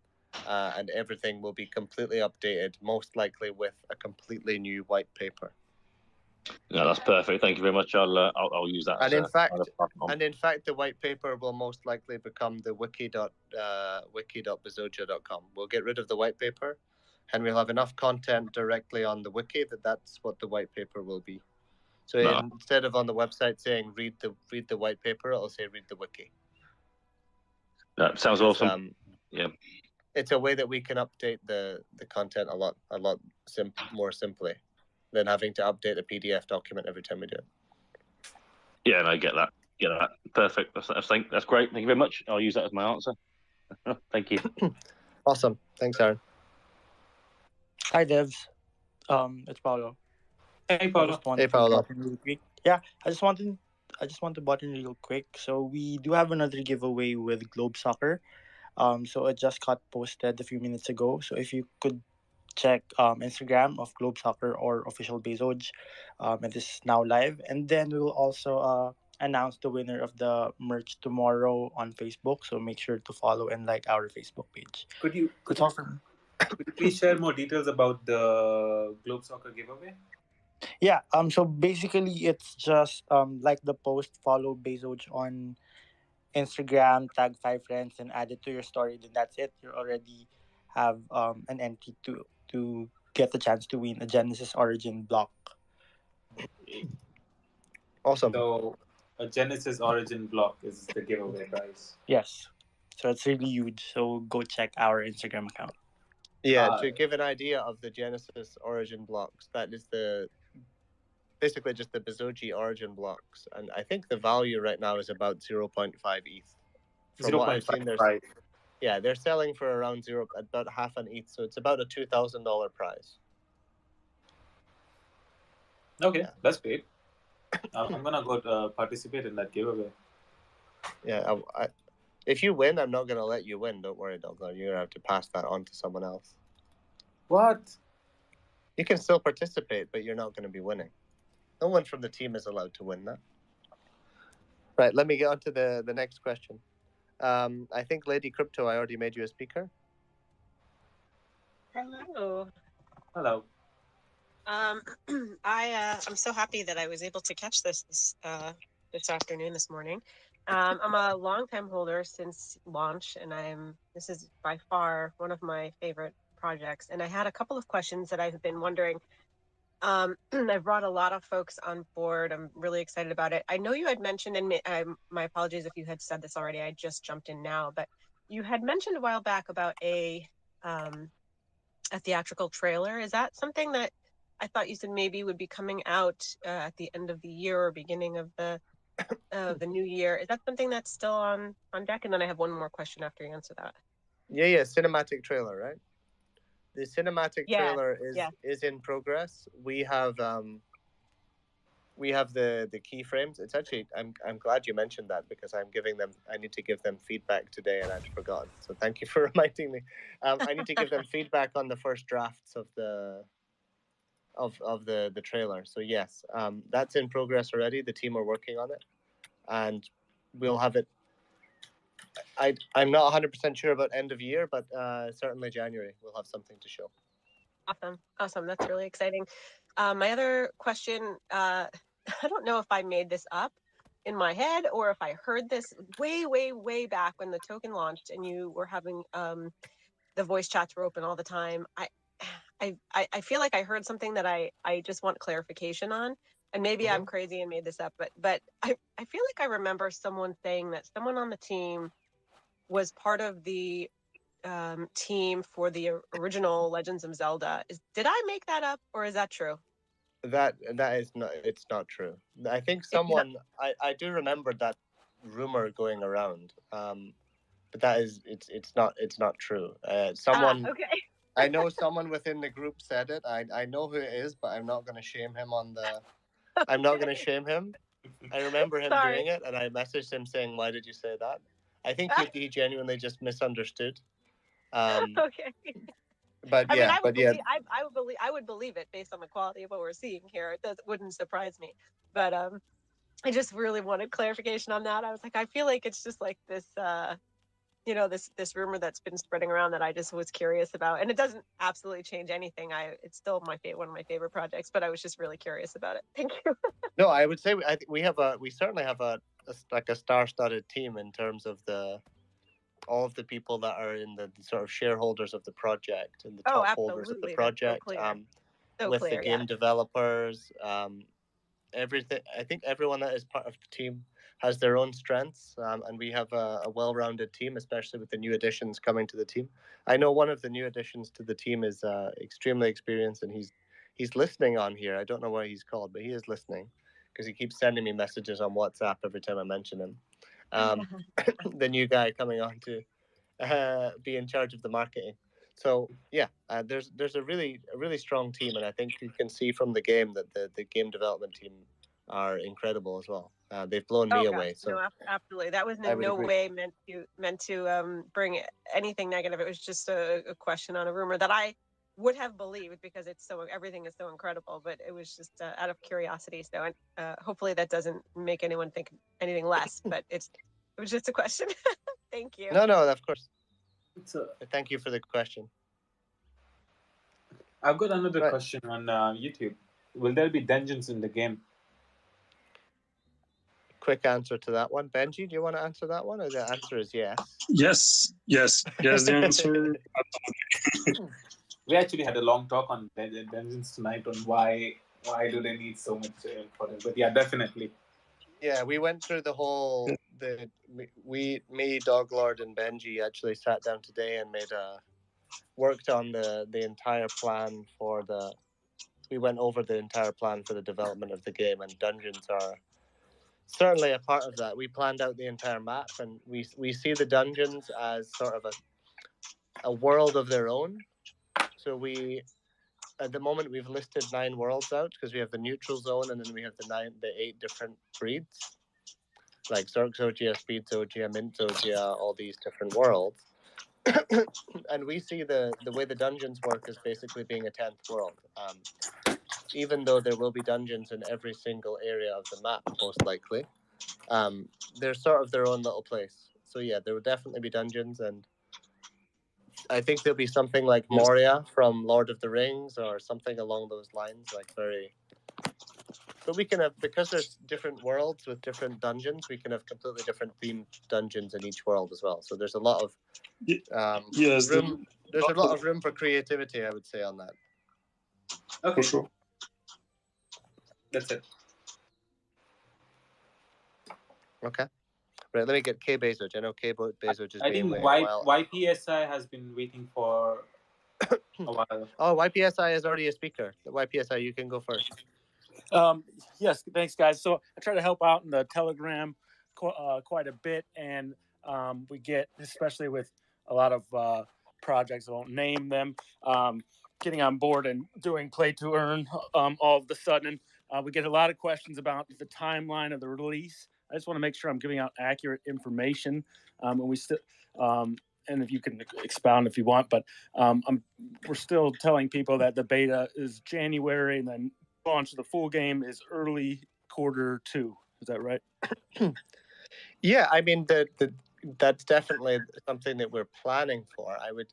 [SPEAKER 1] and everything will be completely updated, most likely with a completely new white paper.
[SPEAKER 9] No, that's perfect. Thank you very much. I'll use that.
[SPEAKER 1] And in fact, the white paper will most likely become the wiki.bezogia.com. We'll get rid of the white paper, and we'll have enough content directly on the wiki that's what the white paper will be. So instead of on the website saying read the white paper, it'll say read the wiki.
[SPEAKER 9] That sounds awesome. Yeah,
[SPEAKER 1] it's a way that we can update the content a lot more simply than having to update a PDF document every time we do it.
[SPEAKER 9] Yeah, and I get that. Perfect. That's great. Thank you very much. I'll use that as my answer. Thank you.
[SPEAKER 1] Awesome. Thanks, Aaron.
[SPEAKER 10] Hi, devs. It's Paulo.
[SPEAKER 2] Hey,
[SPEAKER 10] I
[SPEAKER 2] Paolo.
[SPEAKER 10] just want
[SPEAKER 1] Hey,
[SPEAKER 10] to
[SPEAKER 1] Paolo.
[SPEAKER 10] butt in real quick. Yeah, I just want to butt in real quick. So we do have another giveaway with Globe Soccer. So it just got posted a few minutes ago. So if you could check Instagram of Globe Soccer or official Bezoge, it is now live. And then we will also announce the winner of the merch tomorrow on Facebook. So make sure to follow and like our Facebook page.
[SPEAKER 2] Could you
[SPEAKER 10] That's all from
[SPEAKER 2] please share more details about the Globe Soccer giveaway?
[SPEAKER 10] Yeah. So basically, it's just like the post. Follow Bezoge on Instagram, tag 5 friends, and add it to your story. Then that's it. You already have an entry to get the chance to win a Genesis Origin block.
[SPEAKER 1] Awesome.
[SPEAKER 2] So a Genesis Origin block is the giveaway prize.
[SPEAKER 10] Yes. So it's really huge. So go check our Instagram account.
[SPEAKER 1] Yeah, to give an idea of the Genesis Origin blocks, that is basically just the Bezoge Origin blocks, and I think the value right now is about 0.5 ETH. From what I've seen, they're selling for around about half an ETH, so it's about a $2,000 prize.
[SPEAKER 2] Okay,
[SPEAKER 1] Yeah.
[SPEAKER 2] that's great. I'm gonna go participate in that giveaway.
[SPEAKER 1] Yeah, if you win, I'm not gonna let you win. Don't worry, Douglas. You're gonna have to pass that on to someone else.
[SPEAKER 2] What?
[SPEAKER 1] You can still participate, but you're not going to be winning. No one from the team is allowed to win that. Right, let me get on to the next question. I think Lady Crypto, I already made you a speaker.
[SPEAKER 11] Hello.
[SPEAKER 2] Hello.
[SPEAKER 11] I'm so happy that I was able to catch this afternoon, this morning. I'm a long-time holder since launch, and this is by far one of my favorite projects. And I had a couple of questions that I've been wondering. I've brought a lot of folks on board. I'm really excited about it. I know you had mentioned, and my apologies if you had said this already. I just jumped in now, but you had mentioned a while back about a theatrical trailer. Is that something that I thought you said maybe would be coming out at the end of the year or beginning of the new year? Is that something that's still on deck? And then I have one more question after you answer that.
[SPEAKER 1] Yeah, cinematic trailer, right? The cinematic trailer is in progress. We have the keyframes. It's actually I'm glad you mentioned that, because I need to give them feedback today, and I'd forgotten. So thank you for reminding me. I need to give them feedback on the first drafts of the trailer. So yes, that's in progress already. The team are working on it, and we'll have it. I'm not 100% sure about end of year, but certainly January we'll have something to show.
[SPEAKER 11] Awesome. That's really exciting. My other question, I don't know if I made this up in my head or if I heard this way back when the token launched and you were having the voice chats were open all the time. I feel like I heard something that I just want clarification on, and maybe I'm crazy and made this up, but I feel like I remember someone saying that someone on the team was part of the team for the original Legends of Zelda. Did I make that up, or is that true?
[SPEAKER 1] That is not. It's not true. I think someone. I do remember that rumor going around. But that is it's not true. Someone.
[SPEAKER 11] Okay.
[SPEAKER 1] I know someone within the group said it. I know who it is, but I'm not going to shame him on the. I'm not going to shame him. I remember him doing it, and I messaged him saying, "Why did you say that?" I think he genuinely just misunderstood.
[SPEAKER 11] Okay.
[SPEAKER 1] But yeah,
[SPEAKER 11] I would believe it based on the quality of what we're seeing here. That wouldn't surprise me. But I just really wanted clarification on that. I was like, I feel like it's just like this this rumor that's been spreading around that I just was curious about, and it doesn't absolutely change anything. It's still one of my favorite projects, but I was just really curious about it. Thank you.
[SPEAKER 1] No, I would say we certainly have a star-studded team in terms of all of the people that are in the sort of shareholders of the project and the top holders of the project. With the game developers, everything. I think everyone that is part of the team has their own strengths, and we have a well-rounded team, especially with the new additions coming to the team. I know one of the new additions to the team is extremely experienced, and he's listening on here. I don't know why he's called, but he is listening because he keeps sending me messages on WhatsApp every time I mention him. The new guy coming on to be in charge of the marketing. So yeah, there's a really strong team, and I think you can see from the game that the game development team are incredible as well. They've blown me
[SPEAKER 11] Oh
[SPEAKER 1] away.
[SPEAKER 11] gosh,
[SPEAKER 1] So
[SPEAKER 11] no, absolutely. That was
[SPEAKER 1] I
[SPEAKER 11] in
[SPEAKER 1] would
[SPEAKER 11] no
[SPEAKER 1] agree.
[SPEAKER 11] way meant to bring anything negative. It was just a question on a rumor that I would have believed because everything is so incredible. But it was just out of curiosity. So hopefully that doesn't make anyone think anything less. But it was just a question. Thank you.
[SPEAKER 1] No, of course.
[SPEAKER 2] So
[SPEAKER 1] Thank you for the question.
[SPEAKER 2] I've got another
[SPEAKER 1] Right.
[SPEAKER 2] question on YouTube. Will there be dungeons in the game?
[SPEAKER 1] Quick answer to that one. Benji, do you want to answer that one? Or the answer is yes.
[SPEAKER 5] Yes. The answer.
[SPEAKER 2] We actually had a long talk on dungeons tonight on why do they need so much for them. But yeah, definitely.
[SPEAKER 1] Yeah, we went through the whole me, Doglord, and Benji actually sat down today and worked on the entire plan for the. We went over the entire plan for the development of the game, and dungeons are certainly a part of that. We planned out the entire map, and we see the dungeons as sort of a world of their own. So at the moment we've listed 9 worlds out because we have the neutral zone, and then we have the 8 different breeds, like Zogia, Speed Zogia, Mint Zogia, all these different worlds. And we see the way the dungeons work as basically being a 10th world. Even though there will be dungeons in every single area of the map, most likely, they're sort of their own little place. So yeah, there will definitely be dungeons, and I think there'll be something like Moria from Lord of the Rings or something along those lines, like very. But we can have, because there's different worlds with different dungeons, we can have completely different themed dungeons in each world as well. So there's a lot of
[SPEAKER 5] Yes.
[SPEAKER 1] room. There's a lot of room for creativity, I would say, on that.
[SPEAKER 2] Okay,
[SPEAKER 5] For sure.
[SPEAKER 2] That's it.
[SPEAKER 1] Okay. Right, let me get K Bezoge. I know K Bezoge is
[SPEAKER 2] I
[SPEAKER 1] being
[SPEAKER 2] think
[SPEAKER 1] waiting a while.
[SPEAKER 2] YPSI has been waiting for a while.
[SPEAKER 1] Oh, YPSI is already a speaker. YPSI, you can go first.
[SPEAKER 12] Yes, thanks, guys. So I try to help out in the Telegram quite a bit, and we get, especially with a lot of projects, I won't name them, getting on board and doing play to earn. All of a sudden, we get a lot of questions about the timeline of the release. I just want to make sure I'm giving out accurate information, and we still. And if you can expound if you want, but we're still telling people that the beta is January, and then launch of the full game is early Q2. Is that right?
[SPEAKER 1] Yeah, I mean that's definitely something that we're planning for. I would,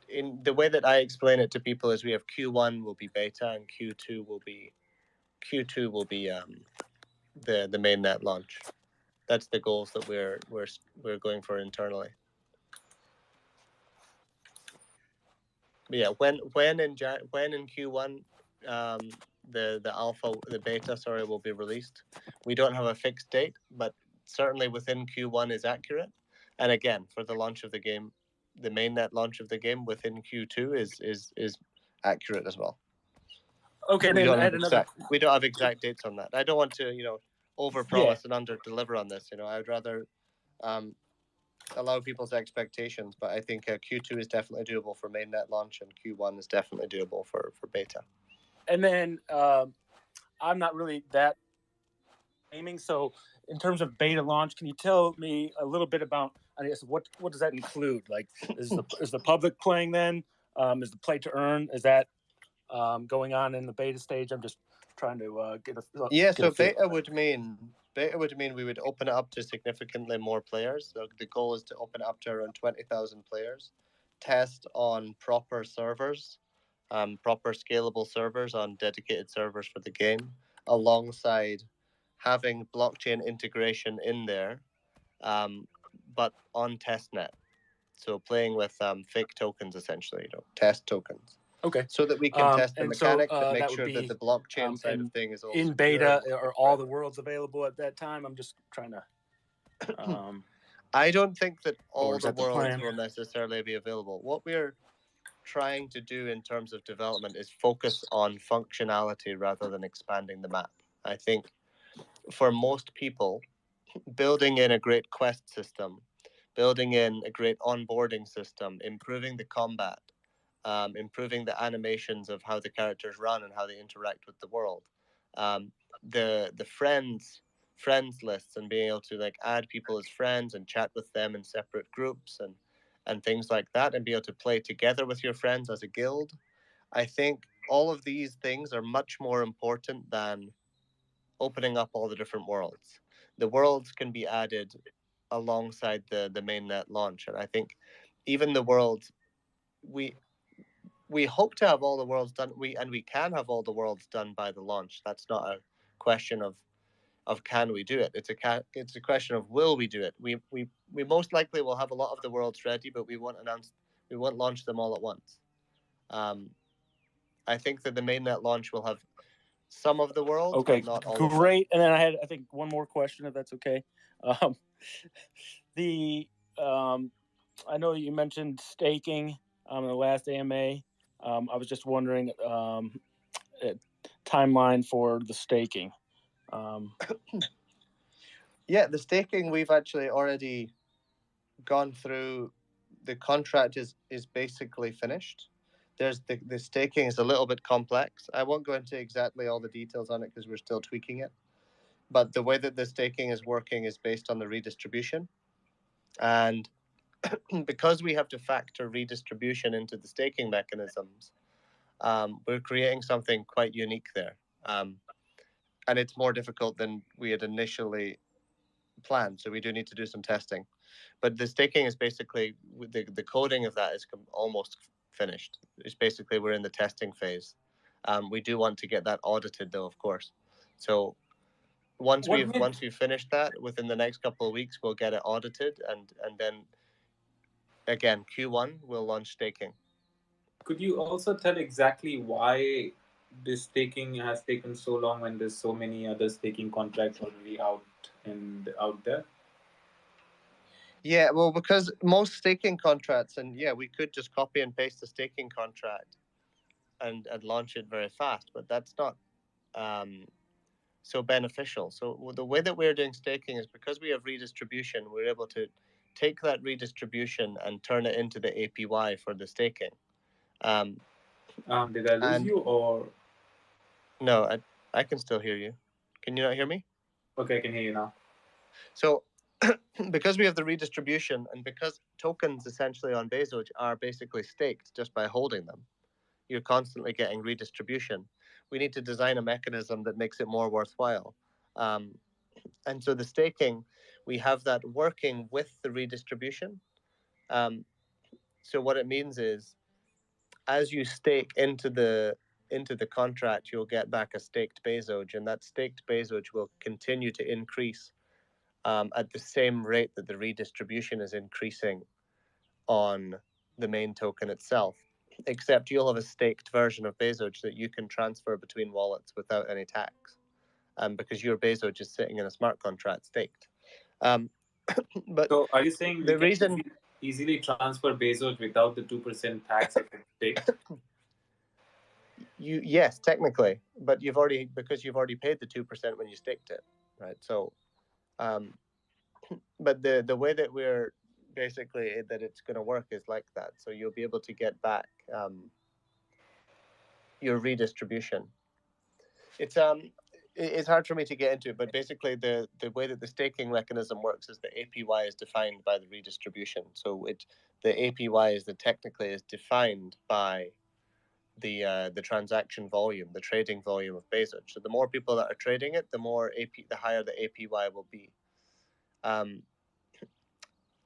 [SPEAKER 1] in the way that I explain it to people, is we have Q1 will be beta and Q2 will be the mainnet launch. That's the goals that we're going for internally. But yeah, when in Q1 the alpha, the beta, sorry, will be released. We don't have a fixed date, but certainly within Q1 is accurate. And again, for the launch of the game, the mainnet launch of the game within Q2 is accurate as well.
[SPEAKER 12] Okay,
[SPEAKER 1] we
[SPEAKER 12] then
[SPEAKER 1] we don't have exact dates on that. I don't want to over promise and under deliver on this. I would rather allow people's expectations, but I think Q2 is definitely doable for mainnet launch, and Q1 is definitely doable for beta.
[SPEAKER 12] And then I'm not really that aiming. So in terms of beta launch, can you tell me a little bit about, I guess, what does that include? Like, is the public playing then? Is the play to earn? Is that going on in the beta stage? I'm just trying to get a
[SPEAKER 1] So beta would mean we would open it up to significantly more players. So the goal is to open it up to around 20,000 players, test on proper servers, proper scalable servers on dedicated servers for the game, alongside having blockchain integration in there, but on testnet. So playing with fake tokens, essentially, test tokens.
[SPEAKER 12] Okay.
[SPEAKER 1] So that we can test the mechanics and make sure that the blockchain side of things is also
[SPEAKER 12] in beta. Are all the worlds available at that time? I'm just trying to.
[SPEAKER 1] I don't think that all the worlds will necessarily be available. What we're trying to do in terms of development is focus on functionality rather than expanding the map. I think for most people, building in a great quest system, building in a great onboarding system, improving the combat, improving the animations of how the characters run and how they interact with the world, the friends lists and being able to like add people as friends and chat with them in separate groups and things like that, and be able to play together with your friends as a guild. I think all of these things are much more important than opening up all the different worlds. The worlds can be added alongside the mainnet launch, and I think even the worlds we we hope to have all the worlds done. We can have all the worlds done by the launch. That's not a question of can we do it. It's a question of will we do it. We most likely will have a lot of the worlds ready, but we won't launch them all at once. Um, I think that the mainnet launch will have some of the worlds,
[SPEAKER 12] Okay,
[SPEAKER 1] but not all of them.
[SPEAKER 12] great. And then I had, I think, one more question, if that's okay. The I know you mentioned staking in the last AMA. I was just wondering timeline for the staking.
[SPEAKER 1] Yeah, the staking, we've actually already gone through. The contract is basically finished. There's the staking is a little bit complex. I won't go into exactly all the details on it because we're still tweaking it. But the way that the staking is working is based on the redistribution. And because we have to factor redistribution into the staking mechanisms, we're creating something quite unique there. And it's more difficult than we had initially planned. So we do need to do some testing. But the staking is basically, the coding of that is almost finished. It's basically, we're in the testing phase. We do want to get that audited though, of course. So once we've finished that, within the next couple of weeks, we'll get it audited, and then again, Q1 we'll launch staking.
[SPEAKER 2] Could you also tell exactly why this staking has taken so long when there's so many other staking contracts already out there?
[SPEAKER 1] Yeah, well, because most staking contracts, and yeah, we could just copy and paste the staking contract and launch it very fast, but that's not so beneficial. So the way that we're doing staking is because we have redistribution, we're able to take that redistribution and turn it into the APY for the staking.
[SPEAKER 2] Did I lose you or?
[SPEAKER 1] No, I can still hear you. Can you not hear me?
[SPEAKER 2] Okay, I can hear you now.
[SPEAKER 1] So because we have the redistribution, and because tokens essentially on Bezoge are basically staked just by holding them, you're constantly getting redistribution. We need to design a mechanism that makes it more worthwhile. And so the staking, we have that working with the redistribution. So what it means is, as you stake into the contract, you'll get back a staked Bezoge, and that staked Bezoge will continue to increase at the same rate that the redistribution is increasing on the main token itself. Except you'll have a staked version of Bezoge that you can transfer between wallets without any tax, because your Bezoge is sitting in a smart contract staked. But
[SPEAKER 2] so are you saying
[SPEAKER 1] the reason
[SPEAKER 2] easily transfer Bezoge without the 2% tax if it's staked?
[SPEAKER 1] Yes, technically, but you've already paid the 2% when you staked it, right? So, but the way that we're basically that it's going to work is like that. So you'll be able to get back your redistribution. It's hard for me to get into, but basically the way that the staking mechanism works is the APY is defined by the redistribution. So the APY is technically is defined by the transaction volume, the trading volume of Bezoge. So the more people that are trading it, the higher the APY will be.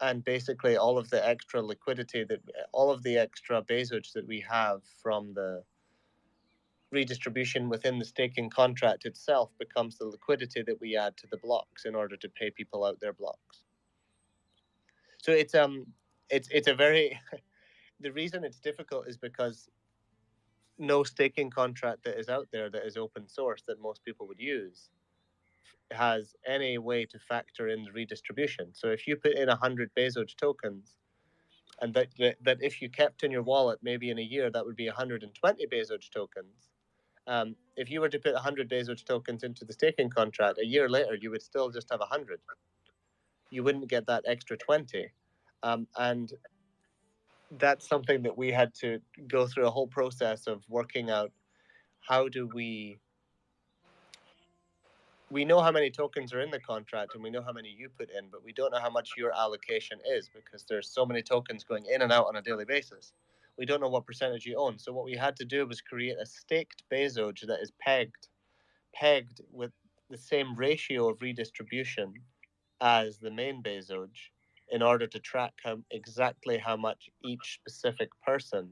[SPEAKER 1] And basically all of the extra liquidity all of the extra Bezoge that we have from the redistribution within the staking contract itself becomes the liquidity that we add to the blocks in order to pay people out their blocks. So it's a very the reason it's difficult is because no staking contract that is out there that is open source that most people would use has any way to factor in the redistribution. So if you put in 100 Bezoge tokens, and that if you kept in your wallet, maybe in a year, that would be 120 Bezoge tokens. If you were to put 100 Bezoge tokens into the staking contract, a year later, you would still just have 100. You wouldn't get that extra 20. And that's something that we had to go through a whole process of working out. How do we know how many tokens are in the contract and we know how many you put in, but we don't know how much your allocation is because there's so many tokens going in and out on a daily basis. We don't know what percentage you own. So what we had to do was create a staked Bezoge that is pegged with the same ratio of redistribution as the main Bezoge in order to track exactly how much each specific person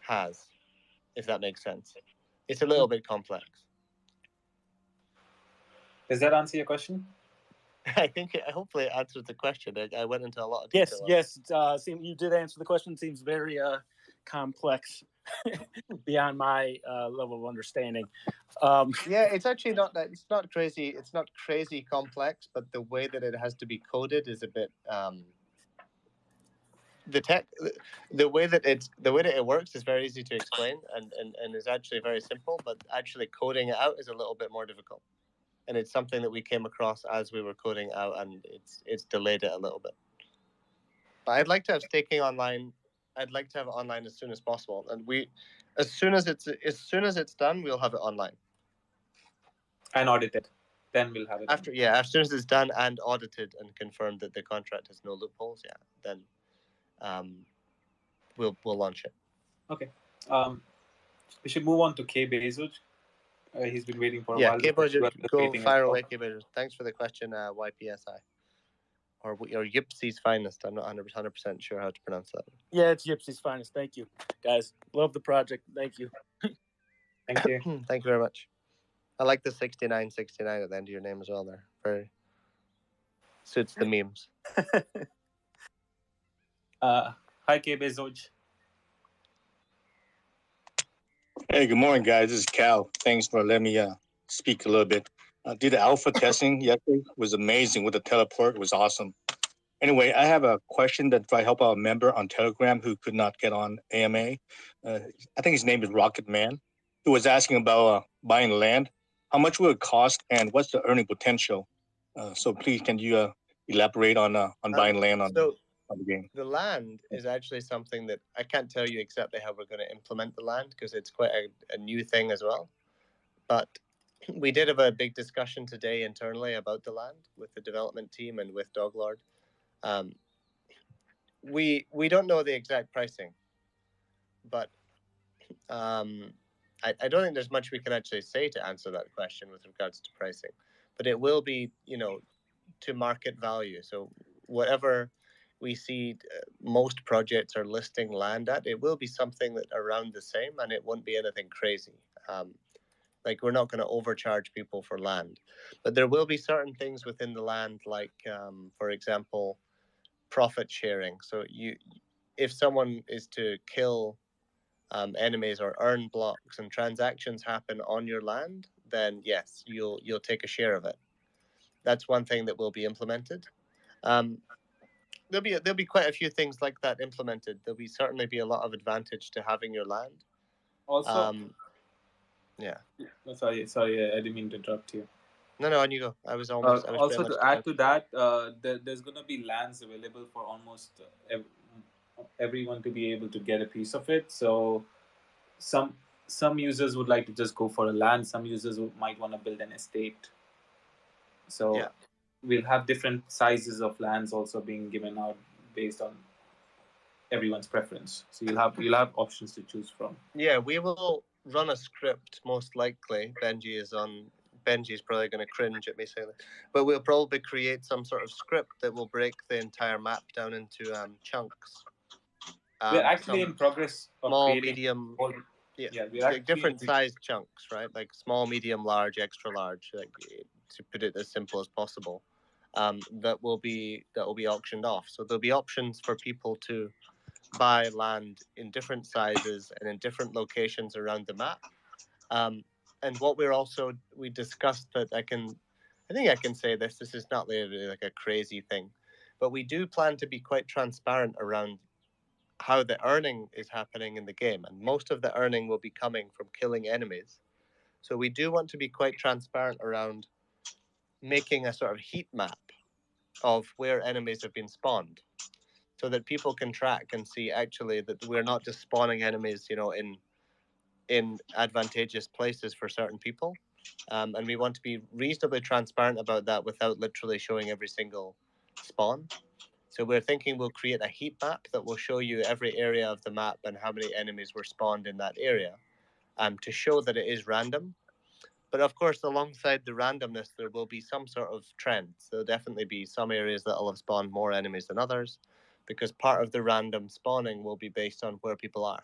[SPEAKER 1] has, if that makes sense. It's a little bit complex.
[SPEAKER 2] Does that answer your question?
[SPEAKER 1] I think hopefully it answers the question. I went into a lot of detail.
[SPEAKER 12] Yes. You did answer the question. It seems very complex beyond my level of understanding.
[SPEAKER 1] Yeah, it's actually not that. It's not crazy. It's not crazy complex, but the way that it has to be coded is a bit. The way that it works is very easy to explain and is actually very simple, but actually coding it out is a little bit more difficult. And it's something that we came across as we were coding out, and it's delayed it a little bit. But I'd like to have staking online. I'd like to have it online as soon as possible, and as soon as it's done, we'll have it online
[SPEAKER 2] and audited. Then we'll have it
[SPEAKER 1] as soon as it's done and audited and confirmed that the contract has no loopholes. Yeah, then we'll launch it.
[SPEAKER 2] Okay. We should move on to K Bezoge. He's been waiting for a
[SPEAKER 1] yeah,
[SPEAKER 2] while.
[SPEAKER 1] K Bezoge, go fire away, K Bezoge. Thanks for the question, YPSI. Or Yipsy's finest. I'm not 100% sure how to pronounce that.
[SPEAKER 12] Yeah, it's Yipsy's finest. Thank you, guys. Love the project. Thank you.
[SPEAKER 2] Thank you.
[SPEAKER 1] Thank you very much. I like the 6969 at the end of your name as well there. Very suits the memes.
[SPEAKER 2] Hi, K Bezoge.
[SPEAKER 13] Hey, good morning, guys. This is Cal. Thanks for letting me speak a little bit. Did the alpha testing yesterday. It was amazing with the teleport. It was awesome. Anyway, I have a question that if I help out a member on Telegram who could not get on AMA. I think his name is Rocket Man, who was asking about buying land. How much will it cost and what's the earning potential? So please, can you elaborate on buying land on the game?
[SPEAKER 1] The land is actually something that I can't tell you exactly how we're going to implement the land because it's quite a new thing as well. But we did have a big discussion today internally about the land with the development team and with Doglord. We don't know the exact pricing, but I don't think there's much we can actually say to answer that question with regards to pricing. But it will be, to market value. So whatever we see most projects are listing land at, it will be something that around the same, and it won't be anything crazy. Like we're not going to overcharge people for land, but there will be certain things within the land, like for example, profit sharing. So if someone is to kill enemies or earn blocks and transactions happen on your land, then yes, you'll take a share of it. That's one thing that will be implemented. There'll be quite a few things like that implemented. There'll certainly be a lot of advantage to having your land.
[SPEAKER 2] Also,
[SPEAKER 1] yeah.
[SPEAKER 2] Sorry, I didn't mean to interrupt you.
[SPEAKER 1] No, on you go. I was
[SPEAKER 2] also to add to that, there's going to be lands available for almost everyone to be able to get a piece of it. So some users would like to just go for a land. Some users might want to build an estate. So we'll have different sizes of lands also being given out based on everyone's preference. So you'll have options to choose from.
[SPEAKER 1] Yeah, we will run a script most likely. Benji's probably going to cringe at me saying that, but we'll probably create some sort of script that will break the entire map down into chunks.
[SPEAKER 2] We're actually in progress of
[SPEAKER 1] small, medium.
[SPEAKER 2] We're
[SPEAKER 1] different sized chunks, right? Like small, medium, large, extra large, like, to put it as simple as possible. That will be auctioned off. So there'll be options for people to buy land in different sizes and in different locations around the map. And what we discussed that I think I can say this. This is not really like a crazy thing, but we do plan to be quite transparent around how the earning is happening in the game, and most of the earning will be coming from killing enemies. So we do want to be quite transparent around making a sort of heat map of where enemies have been spawned, so that people can track and see actually that we're not just spawning enemies, in advantageous places for certain people. And we want to be reasonably transparent about that without literally showing every single spawn. So we're thinking we'll create a heat map that will show you every area of the map and how many enemies were spawned in that area, to show that it is random. But of course, alongside the randomness, there will be some sort of trends. There'll definitely be some areas that will have spawned more enemies than others, because part of the random spawning will be based on where people are.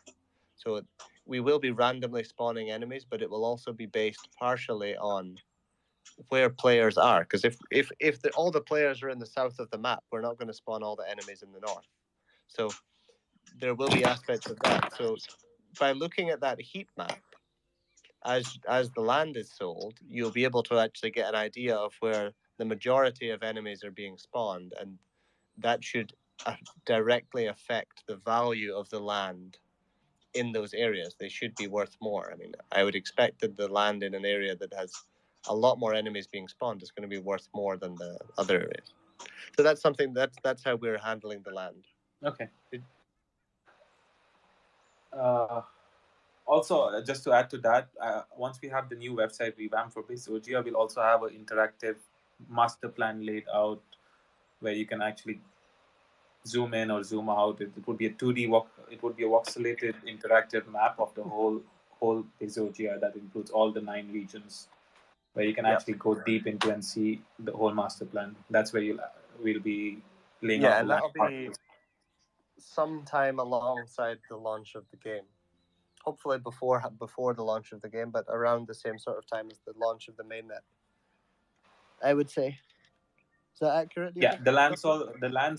[SPEAKER 1] So we will be randomly spawning enemies, but it will also be based partially on where players are. Because if all the players are in the south of the map, we're not going to spawn all the enemies in the north. So there will be aspects of that. So by looking at that heat map, as the land is sold, you'll be able to actually get an idea of where the majority of enemies are being spawned, and that should directly affect the value of the land in those areas. They should be worth more. I mean, I would expect that the land in an area that has a lot more enemies being spawned is going to be worth more than the other areas. So that's something that's how we're handling the land.
[SPEAKER 2] Okay. Also, just to add to that, once we have the new website revamp for Bezogia, we'll also have an interactive master plan laid out where you can actually zoom in or zoom out. It would be a 2D walk. It would be a voxelated interactive map of the whole Bezogia that includes all the 9 regions, where you can actually go deep into and see the whole master plan. That's where we'll be laying out
[SPEAKER 1] Yeah,
[SPEAKER 2] the
[SPEAKER 1] and
[SPEAKER 2] land.
[SPEAKER 1] that'll be sometime alongside the launch of the game. Hopefully before the launch of the game, but around the same sort of time as the launch of the mainnet, I would say. Is that accurate?
[SPEAKER 2] Yeah, the land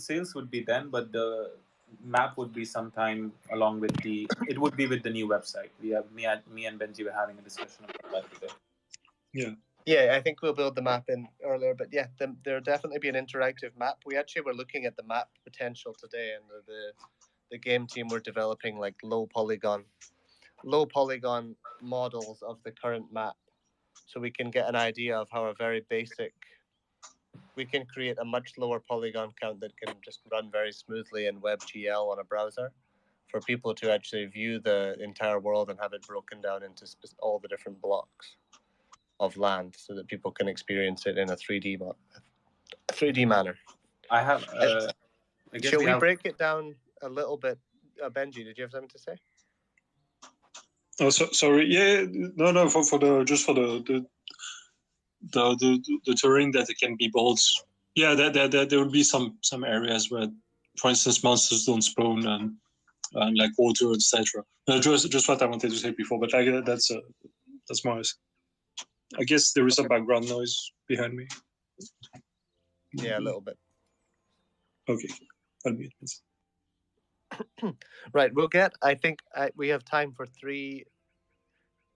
[SPEAKER 2] sales would be then, but the map would be sometime along with the. It would be with the new website. Me and Benji were having a discussion about that today.
[SPEAKER 1] Yeah, I think we'll build the map in earlier, but yeah, there'll definitely be an interactive map. We actually were looking at the map potential today, and the game team were developing like low polygon models of the current map, so we can get an idea of how we can create a much lower polygon count that can just run very smoothly in WebGL on a browser, for people to actually view the entire world and have it broken down into all the different blocks of land, so that people can experience it in a 3D manner.
[SPEAKER 2] I have. I guess
[SPEAKER 1] Shall we break it down a little bit? Benji, did you have something to say?
[SPEAKER 5] Oh, sorry. Yeah, no. For the terrain that it can be built. Yeah, there will be some areas where, for instance, monsters don't spawn and like water, etc. Just what I wanted to say before, but that's more. I guess there is some background noise behind me.
[SPEAKER 1] Yeah, a little bit.
[SPEAKER 5] Okay, I'll mute.
[SPEAKER 1] Right, I think we have time for 3.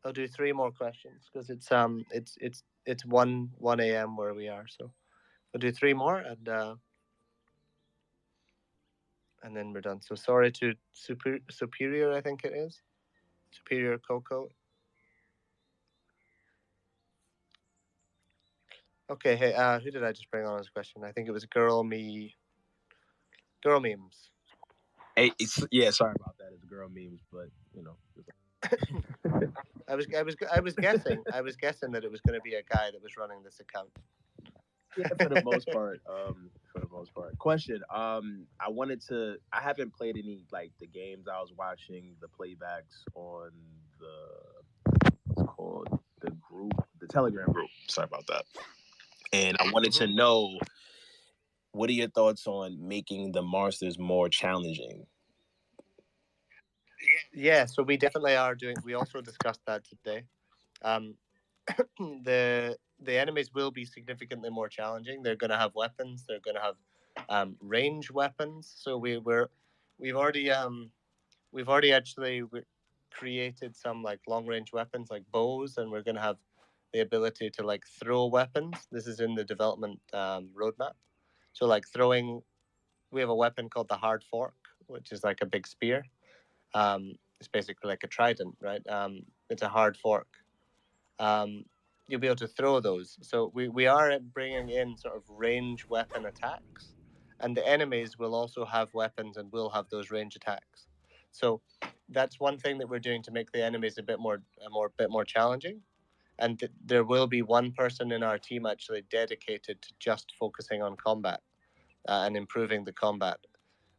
[SPEAKER 1] I'll do 3 more questions because it's 1 a.m. where we are, so we'll do 3 more and then we're done. So sorry to Superior, I think it is Superior Coco. Okay, hey, who did I just bring on as a question? I think it was Girl Memes.
[SPEAKER 14] Hey, sorry about that. It's Girl Memes, but
[SPEAKER 1] I was guessing that it was going to be a guy that was running this account.
[SPEAKER 14] Yeah, for the most part. Question. I haven't played any like the games. I was watching the playbacks on the Telegram group. Sorry about that. And I wanted to know, what are your thoughts on making the monsters more challenging?
[SPEAKER 1] Yeah, so we definitely are doing. We also discussed that today. The enemies will be significantly more challenging. They're going to have weapons. They're going to have range weapons. So we've already actually created some like long range weapons like bows, and we're going to have the ability to like throw weapons. This is in the development roadmap. So like throwing, we have a weapon called the hard fork, which is like a big spear. It's basically like a trident, right? It's a hard fork. you'll be able to throw those. So we are bringing in sort of range weapon attacks, and the enemies will also have weapons and will have those range attacks. So that's one thing that we're doing to make the enemies a bit more challenging. And there will be one person in our team actually dedicated to just focusing on combat and improving the combat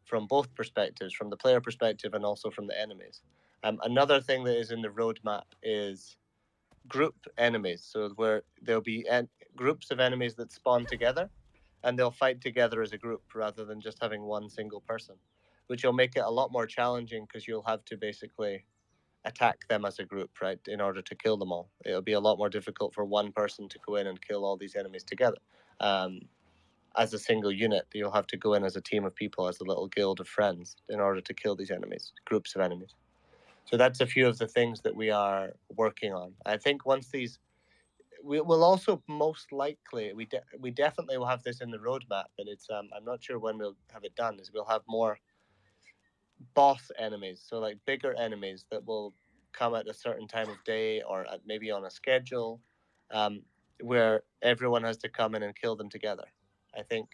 [SPEAKER 1] from both perspectives, from the player perspective and also from the enemies. Another thing that is in the roadmap is group enemies. So where there'll be groups of enemies that spawn together, and they'll fight together as a group rather than just having one single person, which will make it a lot more challenging because you'll have to basically attack them as a group, right, in order to kill them all. It'll be a lot more difficult for one person to go in and kill all these enemies together. As a single unit, you'll have to go in as a team of people, as a little guild of friends, in order to kill these enemies, groups of enemies. So that's a few of the things that we are working on. I think once these, we will also most likely, we definitely will have this in the roadmap, and it's I'm not sure when we'll have it done. Is we'll have more boss enemies, so like bigger enemies that will come at a certain time of day or maybe on a schedule, where everyone has to come in and kill them together. I think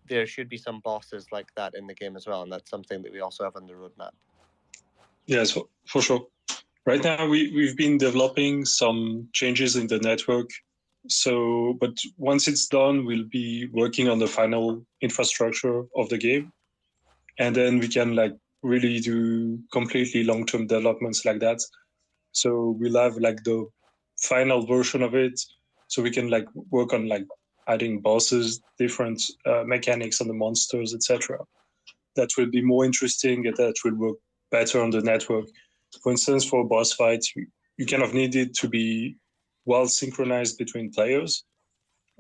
[SPEAKER 1] there should be some bosses like that in the game as well, and that's something that we also have on the roadmap.
[SPEAKER 5] Yes, for sure. Right now, we've been developing some changes in the network. So, but once it's done, we'll be working on the final infrastructure of the game. And then we can like really do completely long-term developments like that. So we'll have like the final version of it. So we can like work on like adding bosses, different mechanics on the monsters, etc. That will be more interesting and that will work better on the network. For instance, for boss fights, you kind of need it to be well synchronized between players.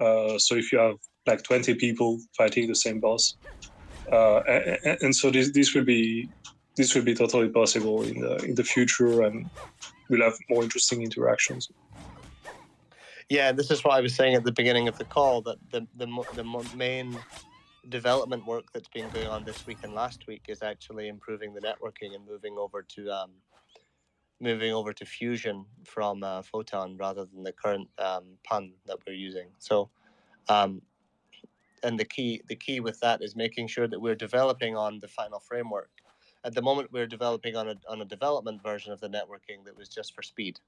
[SPEAKER 5] So if you have like 20 people fighting the same boss, and so this will be totally possible in the future, and we'll have more interesting interactions.
[SPEAKER 1] Yeah, this is what I was saying at the beginning of the call, that the main development work that's been going on this week and last week is actually improving the networking and moving over to Fusion from Photon rather than the current pun that we're using. So, and the key with that is making sure that we're developing on the final framework. At the moment, we're developing on a development version of the networking that was just for speed.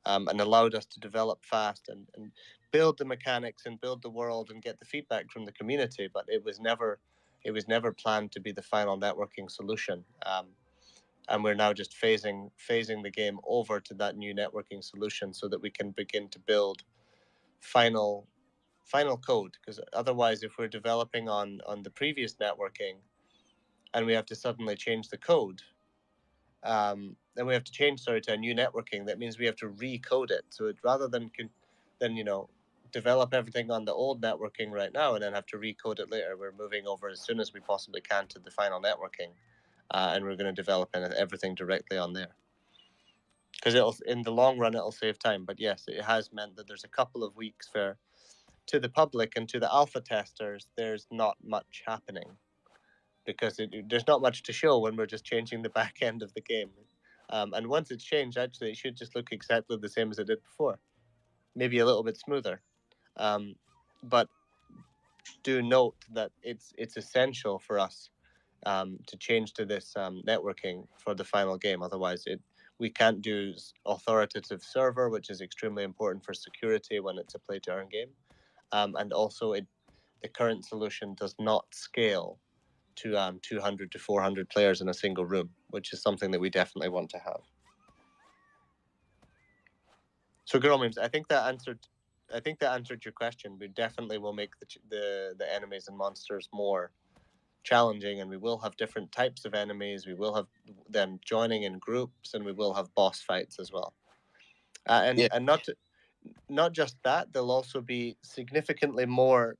[SPEAKER 1] And allowed us to develop fast and build the mechanics and build the world and get the feedback from the community. But it was never planned to be the final networking solution. And we're now just phasing the game over to that new networking solution so that we can begin to build final code. Because otherwise, if we're developing on the previous networking and we have to suddenly change the code, then we have to change to a new networking. That means we have to recode it. So rather than develop everything on the old networking right now and then have to recode it later, we're moving over as soon as we possibly can to the final networking, and we're going to develop everything directly on there. Because in the long run it'll save time. But yes, it has meant that there's a couple of weeks where, to the public and to the alpha testers, there's not much happening. Because there's not much to show when we're just changing the back end of the game. And once it's changed, actually, it should just look exactly the same as it did before. Maybe a little bit smoother. But do note that it's essential for us to change to this networking for the final game. Otherwise, we can't do authoritative server, which is extremely important for security when it's a play-to-earn game. And also, the current solution does not scale to 200 to 400 players in a single room, which is something that we definitely want to have. So, Gromims, I think that answered your question. We definitely will make the enemies and monsters more challenging, and we will have different types of enemies. We will have them joining in groups, and we will have boss fights as well. And not just that, there'll also be significantly more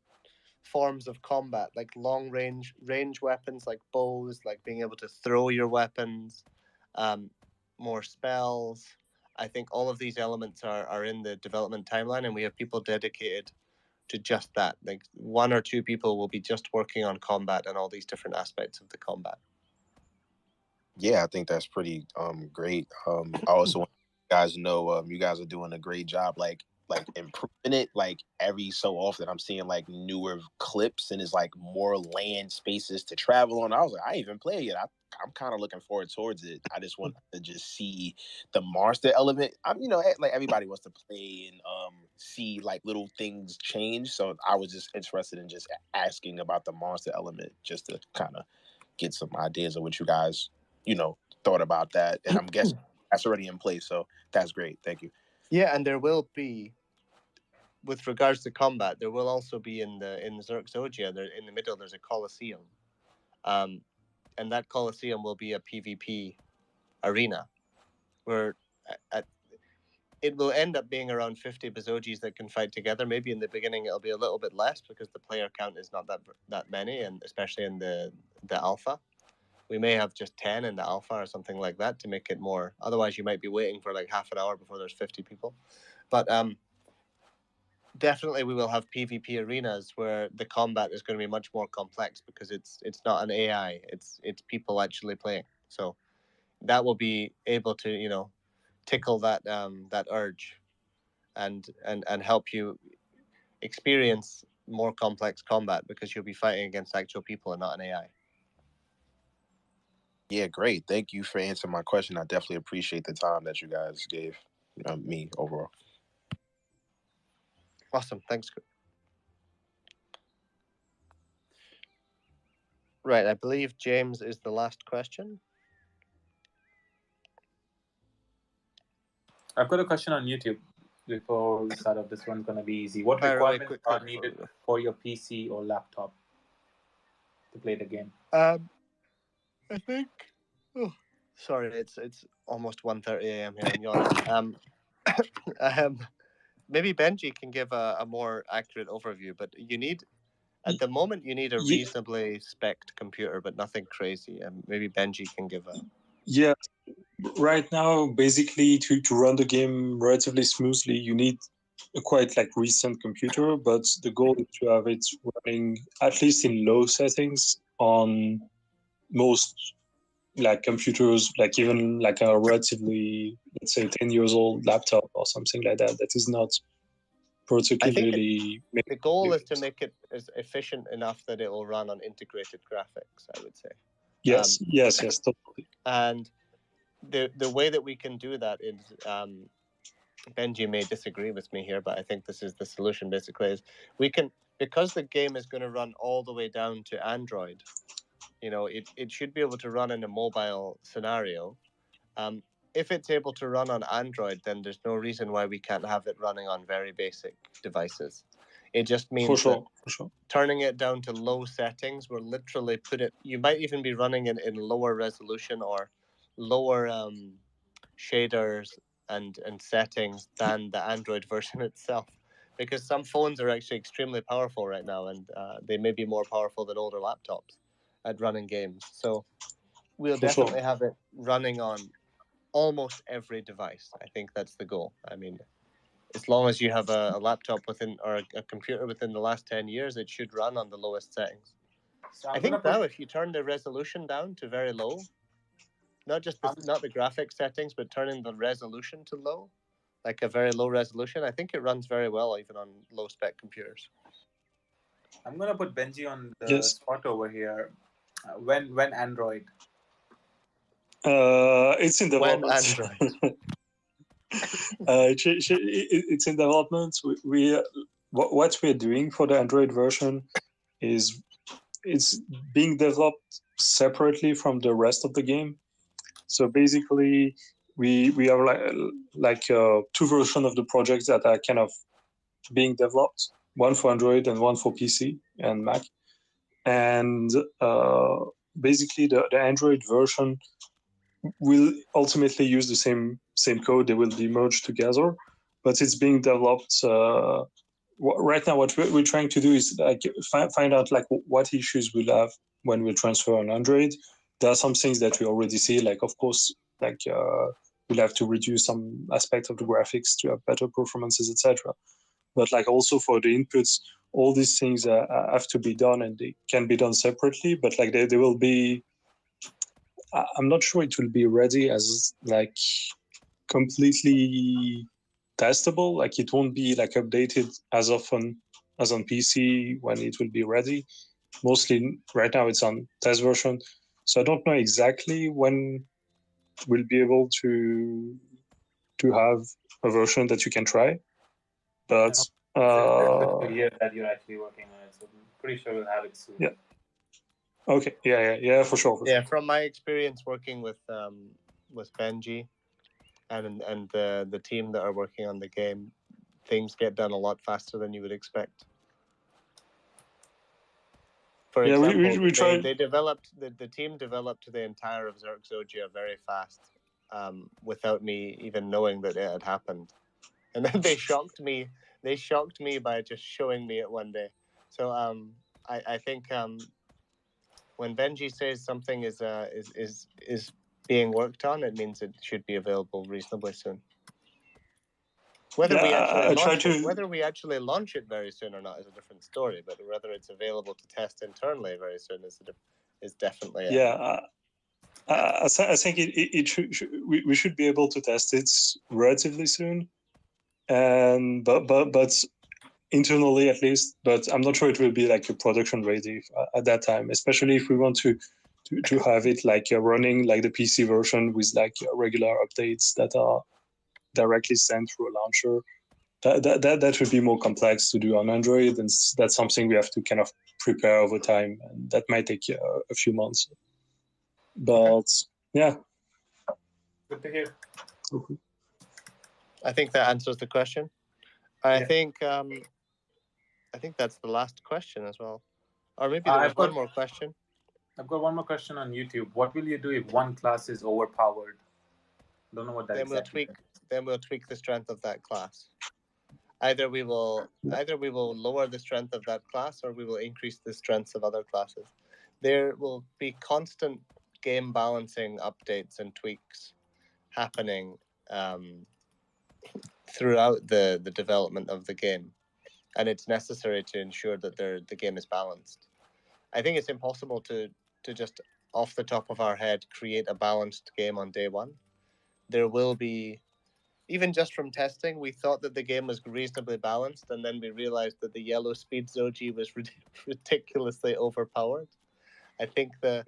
[SPEAKER 1] forms of combat, like long range weapons, like bows, like being able to throw your weapons, more spells. I think all of these elements are in the development timeline, and we have people dedicated to just that. Like 1 or 2 people will be just working on combat and all these different aspects of the combat.
[SPEAKER 14] Yeah, I think that's pretty great. I also want you guys to know you guys are doing a great job. Like like improving it. Like every so often, I'm seeing like newer clips, and it's like more land spaces to travel on. I was like, I ain't even play it yet. I'm kind of looking forward towards it. I just want to just see the monster element. Like everybody wants to play and see like little things change. So I was just interested in just asking about the monster element, just to kind of get some ideas of what you guys, thought about that. And I'm guessing that's already in place. So that's great. Thank you.
[SPEAKER 1] Yeah, and there will be, with regards to combat, there will also be in Bezogia, there in the middle, there's a Colosseum. And that Colosseum will be a PvP arena where it will end up being around 50 Bezogis that can fight together. Maybe in the beginning it'll be a little bit less because the player count is not that many, and especially in the alpha. We may have just 10 in the alpha or something like that to make it more. Otherwise, you might be waiting for like half an hour before there's 50 people. But definitely we will have PvP arenas where the combat is going to be much more complex because it's not an AI. It's people actually playing. So that will be able to tickle that that urge and help you experience more complex combat because you'll be fighting against actual people and not an AI.
[SPEAKER 14] Yeah, great. Thank you for answering my question. I definitely appreciate the time that you guys gave me overall.
[SPEAKER 1] Awesome. Thanks. Right. I believe James is the last question.
[SPEAKER 2] I've got a question on YouTube before we start off. This one's going to be easy. What
[SPEAKER 1] Fire away
[SPEAKER 2] requirements are needed for your PC or laptop to play the game?
[SPEAKER 1] I think. Oh, sorry, it's almost 1:30 a.m. here. I'm yawning. Maybe Benji can give a more accurate overview, but at the moment you need a reasonably spec'd computer, but nothing crazy. And maybe Benji can give a.
[SPEAKER 5] Yeah, right now, basically, to run the game relatively smoothly, you need a quite like recent computer, but the goal is to have it running at least in low settings on most like computers, like even like a relatively, let's say, 10 years old laptop or something like that. That is not particularly.
[SPEAKER 1] The goal is to make it as efficient enough that it will run on integrated graphics, I would say.
[SPEAKER 5] Yes, yes, totally.
[SPEAKER 1] And the way that we can do that is, Benji may disagree with me here, but I think this is the solution basically, is we can, because the game is going to run all the way down to Android, it should be able to run in a mobile scenario. If it's able to run on Android, then there's no reason why we can't have it running on very basic devices. It just means that turning it down to low settings will literally you might even be running it in lower resolution or lower shaders and settings than the Android version itself, because some phones are actually extremely powerful right now, and they may be more powerful than older laptops at running games. So we'll definitely have it running on almost every device. I think that's the goal. I mean, as long as you have a laptop or a computer within the last 10 years, it should run on the lowest settings.
[SPEAKER 2] So
[SPEAKER 1] I think now if you turn the resolution down to very low, not the graphics settings, but turning the resolution to low, like a very low resolution, I think it runs very well even on low spec computers.
[SPEAKER 2] I'm gonna put Benji on the spot over here. When Android?
[SPEAKER 5] It's in development.
[SPEAKER 1] When Android?
[SPEAKER 5] It's in development. What we're doing for the Android version is it's being developed separately from the rest of the game. So basically, we have like two versions of the projects that are kind of being developed, one for Android and one for PC and Mac. And basically, the Android version will ultimately use the same code. They will be merged together, but it's being developed. Right now, what we're trying to do is like find out like what issues we'll have when we transfer on Android. There are some things that we already see, like of course, like we'll have to reduce some aspects of the graphics to have better performances, etc. But like also for the inputs, all these things have to be done, and they can be done separately. But like they will be. I'm not sure it will be ready as like completely testable. Like it won't be like updated as often as on PC when it will be ready. Mostly right now it's on test version. So I don't know exactly when we'll be able to have a version that you can try. But
[SPEAKER 2] It's a year that you're actually working on it, so I'm pretty sure we'll have it soon.
[SPEAKER 5] yeah. Okay. Yeah, for sure.
[SPEAKER 1] From my experience working with Benji and the team that are working on the game, things get done a lot faster than you would expect. For example,
[SPEAKER 5] we tried.
[SPEAKER 1] They developed the team developed the entire of Bezogia very fast, without me even knowing that it had happened, and then they shocked me. They shocked me by just showing me it one day. So I think when Benji says something is being worked on, it means it should be available reasonably soon. Whether we actually launch it very soon or not is a different story. But whether it's available to test internally very soon is definitely
[SPEAKER 5] I think we should be able to test it relatively soon, and but internally at least. But I'm not sure it will be like a production ready at that time, especially if we want to have it like running like the PC version with like regular updates that are directly sent through a launcher. That would be more complex to do on Android, and that's something we have to kind of prepare over time, and that might take a few months. But yeah,
[SPEAKER 2] good to hear.
[SPEAKER 5] Okay.
[SPEAKER 1] I think that answers the question. I think that's the last question as well, or maybe there was one more question.
[SPEAKER 2] I've got one more question on YouTube. What will you do if one class is overpowered? Don't know what that exactly is.
[SPEAKER 1] Then we'll tweak the strength of that class. Either we will lower the strength of that class, or we will increase the strengths of other classes. There will be constant game balancing updates and tweaks happening throughout the development of the game, and it's necessary to ensure that the game is balanced. I think it's impossible to just off the top of our head create a balanced game on day one. There will be, even just from testing, we thought that the game was reasonably balanced, and then we realized that the yellow speed Zoji was ridiculously overpowered. I think the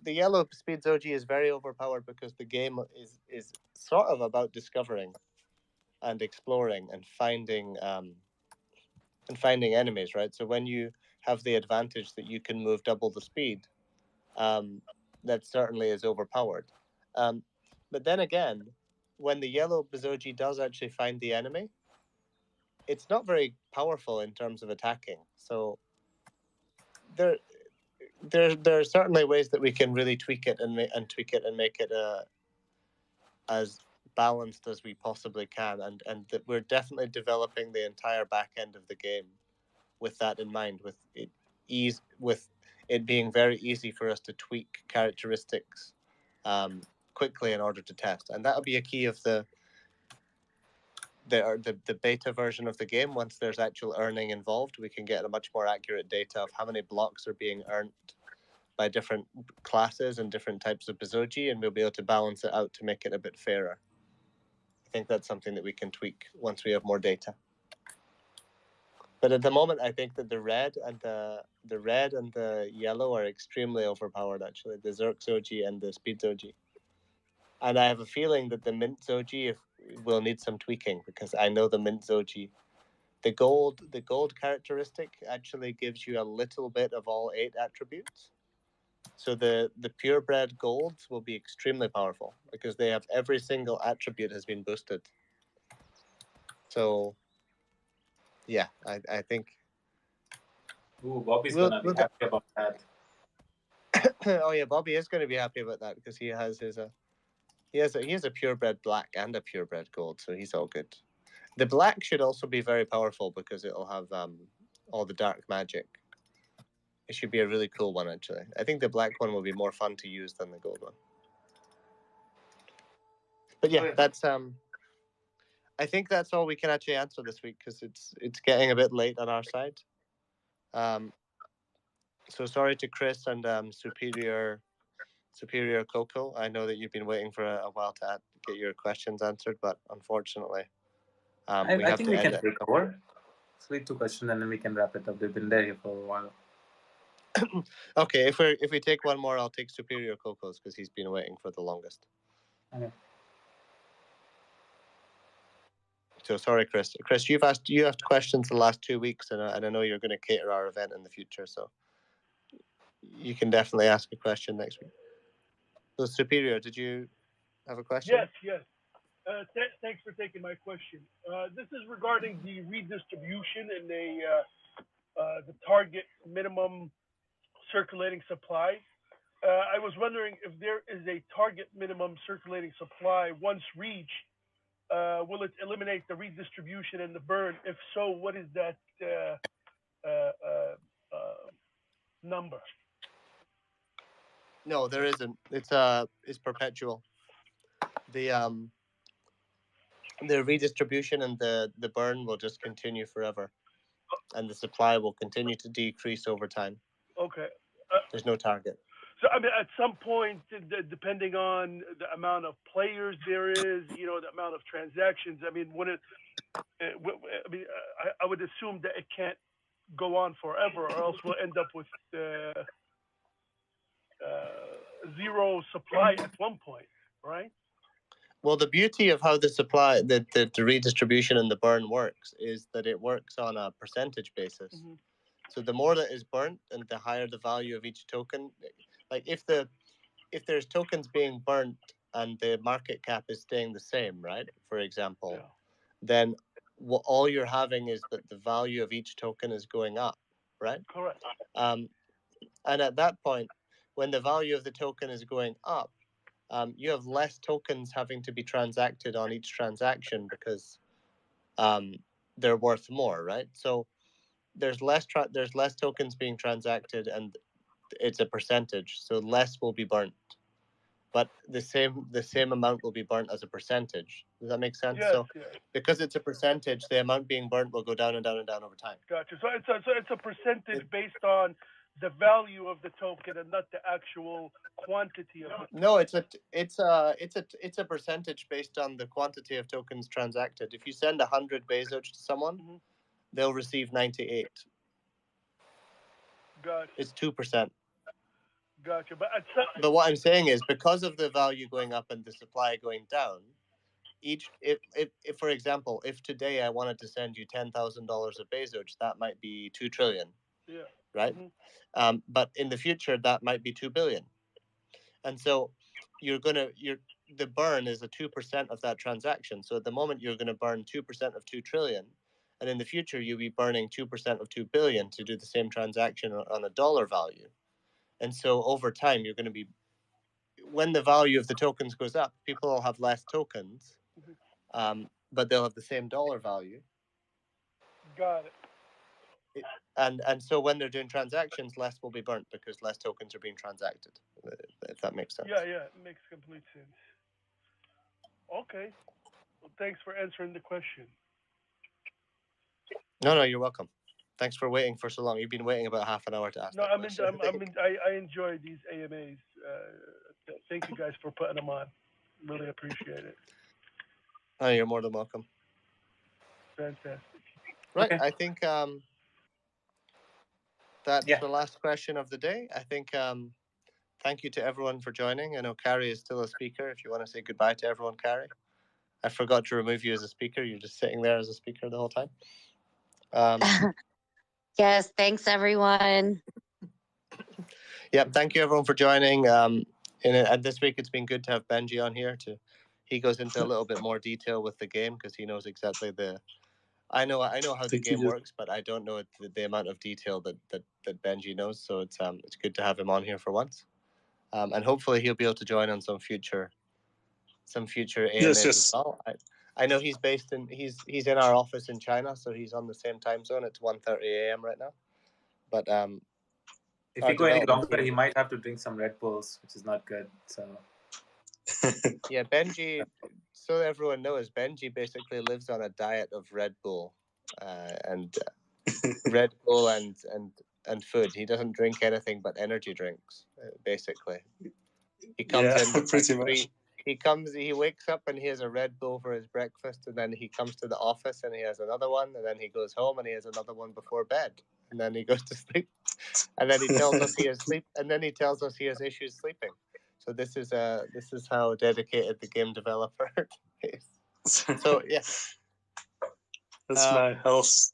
[SPEAKER 1] yellow speed Zoji is very overpowered because the game is sort of about discovering and exploring and finding enemies, right? So when you have the advantage that you can move double the speed, that certainly is overpowered. But then again, when the yellow Bezogi does actually find the enemy, it's not very powerful in terms of attacking. So there are certainly ways that we can really tweak it and make it as balanced as we possibly can, and that we're definitely developing the entire back end of the game with that in mind, with it being very easy for us to tweak characteristics quickly in order to test, and that'll be a key of the beta version of the game. Once there's actual earning involved, we can get a much more accurate data of how many blocks are being earned by different classes and different types of Bezogi, and we'll be able to balance it out to make it a bit fairer. I think that's something that we can tweak once we have more data. But at the moment, I think that the red and the yellow are extremely overpowered. Actually, the Zerk Zoji and the Speed Zoji, and I have a feeling that the Mint Zoji will need some tweaking, because I know the Mint Zoji, the gold characteristic actually gives you a little bit of all 8 attributes. So the purebred golds will be extremely powerful because they have every single attribute has been boosted. So yeah, I think.
[SPEAKER 2] Ooh, Bobby's gonna be happy about that.
[SPEAKER 1] Oh yeah, Bobby is going to be happy about that because he has a purebred black and a purebred gold, so he's all good. The black should also be very powerful because it'll have all the dark magic. It should be a really cool one, actually. I think the black one will be more fun to use than the gold one. But yeah, that's I think that's all we can actually answer this week because it's getting a bit late on our side. So sorry to Chris and Superior Coco. I know that you've been waiting for a while to get your questions answered, but unfortunately,
[SPEAKER 2] I
[SPEAKER 1] we have
[SPEAKER 2] think
[SPEAKER 1] to
[SPEAKER 2] we
[SPEAKER 1] end
[SPEAKER 2] can
[SPEAKER 1] it.
[SPEAKER 2] take over. So two questions and then we can wrap it up. They've been there here for a while.
[SPEAKER 1] Okay, if we take one more, I'll take Superior Cocos because he's been waiting for the longest.
[SPEAKER 2] Okay.
[SPEAKER 1] So sorry, Chris. Chris, you asked questions the last 2 weeks, and I know you're going to cater our event in the future, so you can definitely ask a question next week. So Superior, did you have a question?
[SPEAKER 15] Yes. Thanks for taking my question. This is regarding the redistribution and the target minimum circulating supply. I was wondering if there is a target minimum circulating supply once reached. Will it eliminate the redistribution and the burn? If so, what is that number?
[SPEAKER 1] No, there isn't. It's perpetual. The redistribution and the burn will just continue forever, and the supply will continue to decrease over time.
[SPEAKER 15] Okay.
[SPEAKER 1] There's no target.
[SPEAKER 15] So I mean, at some point, depending on the amount of players there is, the amount of transactions. I mean, I would assume that it can't go on forever, or else we'll end up with zero supply at one point, right?
[SPEAKER 1] Well, the beauty of how the supply, the redistribution and the burn works is that it works on a percentage basis.
[SPEAKER 15] Mm-hmm.
[SPEAKER 1] So the more that is burnt and the higher the value of each token, like if there's tokens being burnt and the market cap is staying the same, right? For example, then all you're having is that the value of each token is going up, right?
[SPEAKER 15] Correct.
[SPEAKER 1] And at that point, when the value of the token is going up, you have less tokens having to be transacted on each transaction because they're worth more, right? So there's less tokens being transacted, and it's a percentage, so less will be burnt, but the same amount will be burnt as a percentage. Does that make sense?
[SPEAKER 15] Yes,
[SPEAKER 1] so
[SPEAKER 15] yes.
[SPEAKER 1] because it's a percentage, the amount being burnt will go down and down and down over time.
[SPEAKER 15] Gotcha. So it's a percentage based on the value of the token and not the actual quantity of the token.
[SPEAKER 1] No, it's a percentage based on the quantity of tokens transacted. If you send 100 Bezoge to someone,
[SPEAKER 15] Mm-hmm.
[SPEAKER 1] they'll receive 98.
[SPEAKER 15] Gotcha.
[SPEAKER 1] It's 2%.
[SPEAKER 15] Gotcha.
[SPEAKER 1] But what I'm saying is, because of the value going up and the supply going down, if for example, if today I wanted to send you $10,000 of Bezoge, that might be 2 trillion.
[SPEAKER 15] Yeah.
[SPEAKER 1] Right.
[SPEAKER 15] Mm-hmm.
[SPEAKER 1] But in the future, that might be 2 billion. And so the burn is a 2% of that transaction. So at the moment, you're going to burn 2% of 2 trillion. And in the future, you'll be burning 2% of 2 billion to do the same transaction on a dollar value. And so over time, you're going to be, when the value of the tokens goes up, people will have less tokens, but they'll have the same dollar value.
[SPEAKER 15] Got it.
[SPEAKER 1] And so when they're doing transactions, less will be burnt because less tokens are being transacted, if that makes sense.
[SPEAKER 15] Yeah, it makes complete sense. Okay. Well, thanks for answering the question.
[SPEAKER 1] No, you're welcome. Thanks for waiting for so long. You've been waiting about half an hour to ask that question.
[SPEAKER 15] I enjoy these AMAs. Thank you guys for putting them on. Really appreciate it.
[SPEAKER 1] Oh, you're more than welcome.
[SPEAKER 15] Fantastic.
[SPEAKER 1] Right. Okay. I think that's the last question of the day. I think thank you to everyone for joining. I know Carrie is still a speaker. If you want to say goodbye to everyone, Carrie. I forgot to remove you as a speaker. You're just sitting there as a speaker the whole time.
[SPEAKER 7] Yes, thanks everyone.
[SPEAKER 1] Thank you everyone for joining. And this week it's been good to have Benji on here. He goes into a little bit more detail with the game because he knows exactly I know how the game works, but I don't know the amount of detail that Benji knows. So it's good to have him on here for once, and hopefully he'll be able to join on some future AMAs as well. I know he's he's in our office in China, so he's on the same time zone. It's 1:30 a.m. right now, but
[SPEAKER 2] if we go any longer, he might have to drink some Red Bulls, which is not good. So
[SPEAKER 1] yeah, Benji. So everyone knows, Benji basically lives on a diet of Red Bull, and Red Bull and food. He doesn't drink anything but energy drinks, basically. He comes in with he wakes up and he has a Red Bull for his breakfast, and then he comes to the office and he has another one, and then he goes home and he has another one before bed, and then he goes to sleep, and then he tells us he has sleep, and then he tells us he has issues sleeping. So this is how dedicated the game developer is. So yeah,
[SPEAKER 5] That's my health